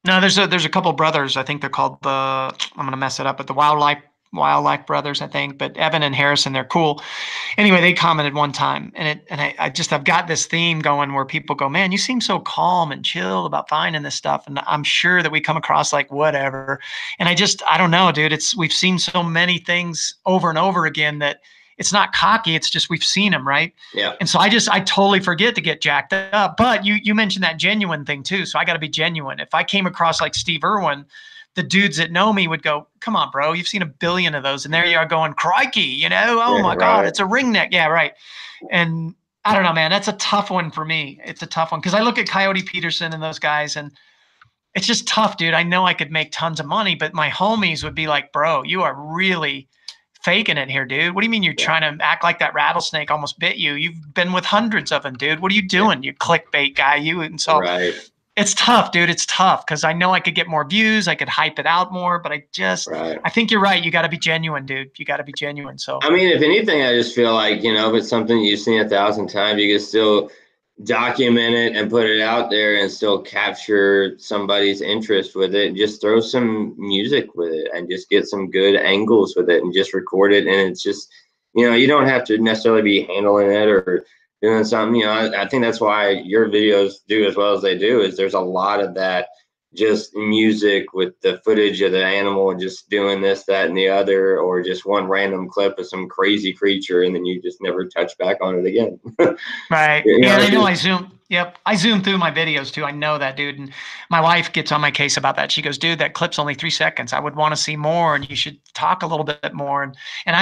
No, there's a couple brothers. I think they're called I'm gonna mess it up, but the Wildlife Brothers, I think. But Evan and Harrison, they're cool. Anyway, they commented one time, I've got this theme going where people go, man, you seem so calm and chill about finding this stuff, and I'm sure that we come across like whatever. And I don't know, dude. We've seen so many things over and over again that it's not cocky. It's just we've seen them, right? yeah. And so I totally forget to get jacked up. But you mentioned that genuine thing too. So I got to be genuine. If I came across like Steve Irwin, the dudes that know me would go, come on, bro, you've seen a billion of those. And there you are going, crikey, you know, oh my God, it's a ring neck. Yeah, right. And I don't know, man, that's a tough one for me. It's a tough one because I look at Coyote Peterson and those guys, and it's just tough, dude. I know I could make tons of money, but my homies would be like, bro, you are really faking it here, dude. What do you mean you're trying to act like that rattlesnake almost bit you? You've been with hundreds of them, dude. What are you doing? You clickbait guy, you. And so it's tough, dude. It's tough because I know I could get more views. I could hype it out more, but I think you're right. You got to be genuine, dude. You got to be genuine. So, I mean, if anything, I just feel like, you know, if it's something you've seen 1,000 times, you can still document it and put it out there and still capture somebody's interest with it, and just throw some music with it and just get some good angles with it and just record it. And it's just, you know, you don't have to necessarily be handling it or doing something. You know, I think that's why your videos do as well as they do, is there's a lot of that just music with the footage of the animal and just doing this, that, and the other, or just one random clip of some crazy creature, and then you just never touch back on it again. right. You Yeah, know, I know I zoom. Yep. I zoom through my videos too. I know that, dude. And my wife gets on my case about that. She goes, dude, that clip's only 3 seconds. I would want to see more, and you should talk a little bit more. And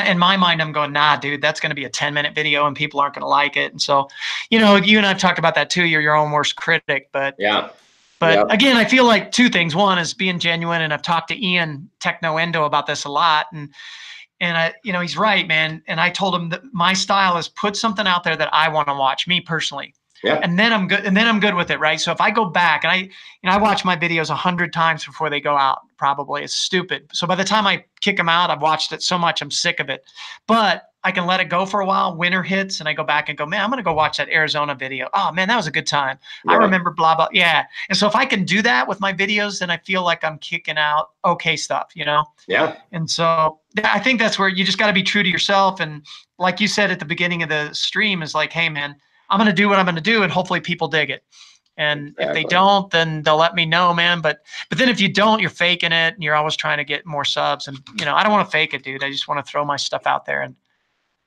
in my mind, I'm going, nah, dude, that's going to be a 10-minute video and people aren't going to like it. And so, you know, you and I've talked about that too. You're your own worst critic, but yeah. But again, I feel like two things. One is being genuine, and I've talked to Ian Techno Endo about this a lot, and I, you know, he's right, man. And I told him that my style is put something out there that I want to watch, me personally. Yeah. And then I'm good. And then I'm good with it, right? So if I go back and I watch my videos 100 times before they go out, probably it's stupid. So by the time I kick them out, I've watched it so much, I'm sick of it. But I can let it go for a while. Winter hits, and I go back and go, man, I'm going to go watch that Arizona video. Oh man, that was a good time. I remember blah, blah. Yeah. And so if I can do that with my videos, then I feel like I'm kicking out okay stuff, you know? Yeah. And so I think that's where you just got to be true to yourself. And like you said at the beginning of the stream, is like, hey man, I'm going to do what I'm going to do, and hopefully people dig it. And if they Exactly. don't, then they'll let me know, man. But then if you don't, you're faking it, and you're always trying to get more subs. And I don't want to fake it, dude. I just want to throw my stuff out there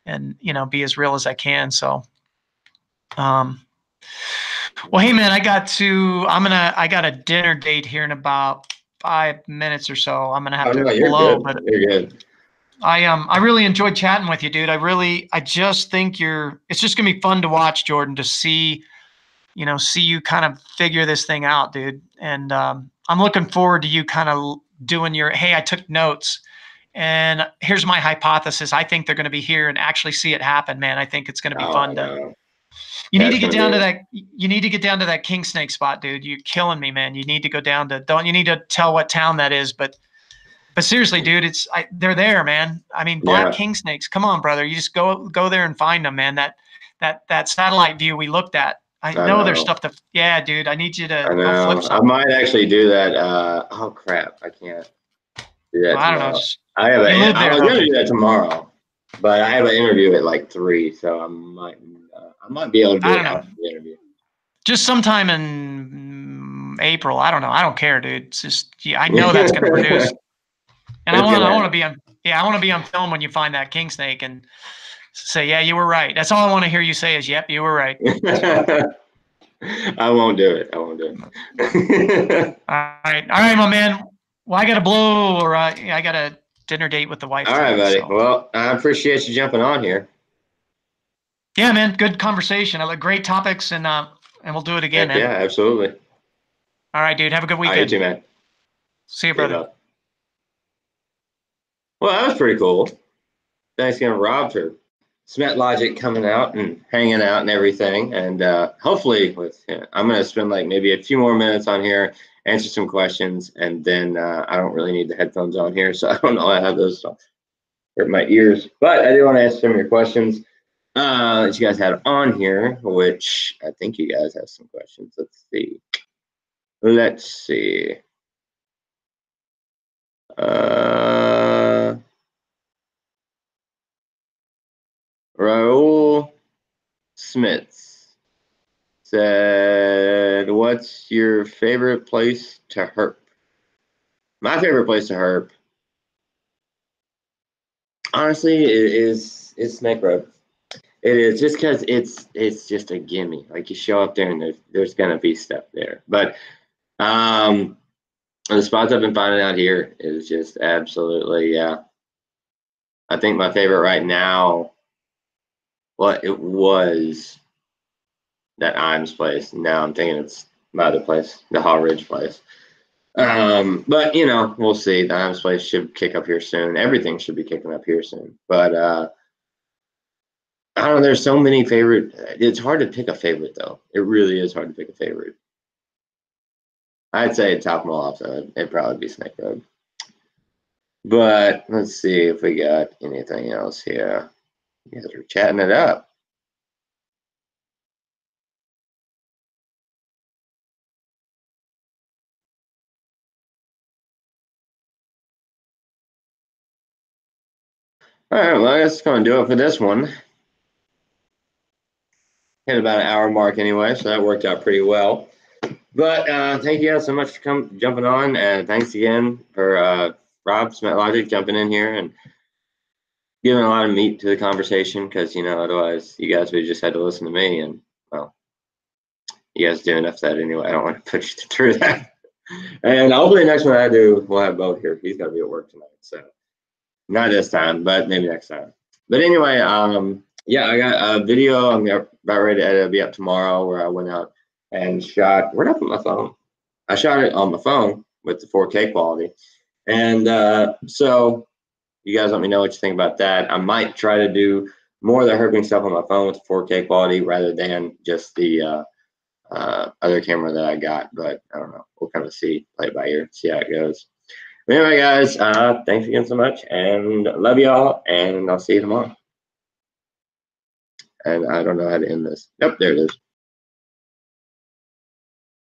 and be as real as I can. So, well, hey man, I got a dinner date here in about 5 minutes or so. I'm gonna have to No, you're blow, good. but You're good. I really enjoyed chatting with you, dude. I just think it's just gonna be fun to watch, Jordan, to see you kind of figure this thing out, dude. And I'm looking forward to you kind of doing hey, I took notes, and here's my hypothesis. I think they're going to be here and actually see it happen, man. I think it's going to be Oh, I fun to. know. You need That's to get gonna down be to it. that. You need to get down to that king snake spot, dude. You're killing me, man. You need to go down to. Don't you need to tell what town that is? But seriously, dude, they're there, man. I mean, black Yeah, king snakes. Come on, brother. You just go there and find them, man. That satellite view we looked at. I I know there's know. stuff to. Yeah, dude. I need you I to go flip know. I something. might actually do that. Oh crap! I can't do Well, that I don't know. tomorrow. Just you live I there was though, gonna do dude. that tomorrow, but I have an interview at like 3, so I might be able to I do it don't know. after the interview. Just sometime in April. I don't know. I don't care, dude. It's just I know that's going to produce. And It's I gonna want to be on. Yeah, I want to be on film when you find that king snake and say, yeah, you were right. That's all I want to hear you say is, yep, you were right. happen. I won't do it. I won't do it. All right, my man. Well, I got to blow, or I got a dinner date with the wife All right, tonight. buddy. So Well, I appreciate you jumping on here. yeah, man, good conversation. I like great topics, and we'll do it again, Heck yeah, man. absolutely. All right, dude. Have a good All right, you weekend. too, man. See you, See you, brother. bud. Well, that was pretty cool. Thanks again, Rob, for Smetlogik coming out and hanging out and everything. And hopefully, I'm going to spend like maybe a few more minutes on here, answer some questions, and then I don't really need the headphones on here, so I don't know. I have those hurt my ears, but I do want to answer some of your questions that you guys had on here, which I think you guys have some questions. Let's see. Raul Smits said, "What's your favorite place to herp?" My favorite place to herp, honestly, is Snake Road. It is just because it's just a gimme. Like you show up there and there's gonna be stuff there. But the spots I've been finding out here is just absolutely, yeah. I think my favorite right now, well, it was that Imes place. Now I'm thinking it's my other place, the Haw Ridge place. But we'll see. The Imes place should kick up here soon. Everything should be kicking up here soon. But I don't know. There's so many favorite. It's hard to pick a favorite though. It really is hard to pick a favorite. I'd say top them all off though. It'd probably be Snake Road. But let's see if we got anything else here. You guys are chatting it up. All right, well, I guess it's going to do it for this one. Hit about an hour mark anyway, so that worked out pretty well. But thank you guys so much for jumping on, and thanks again for Rob Smetlogik jumping in here and giving a lot of meat to the conversation, because otherwise you guys would just had to listen to me, and well, you guys do enough of that anyway. I don't want to put you through that. And hopefully the next one I do, we'll have Bo here. He's got to be at work tonight, so not this time, but maybe next time. But anyway, yeah, I got a video I'm about ready to edit. It'll be up tomorrow, where I went out and shot. Where'd I put my phone? I shot it on my phone with the 4K quality. And so you guys let me know what you think about that. I might try to do more of the herping stuff on my phone with the 4K quality rather than just the other camera that I got. But I don't know. We'll kind of play it by ear, see how it goes. But anyway, guys, thanks again so much, and love y'all, and I'll see you tomorrow. And I don't know how to end this. Yep, there it is.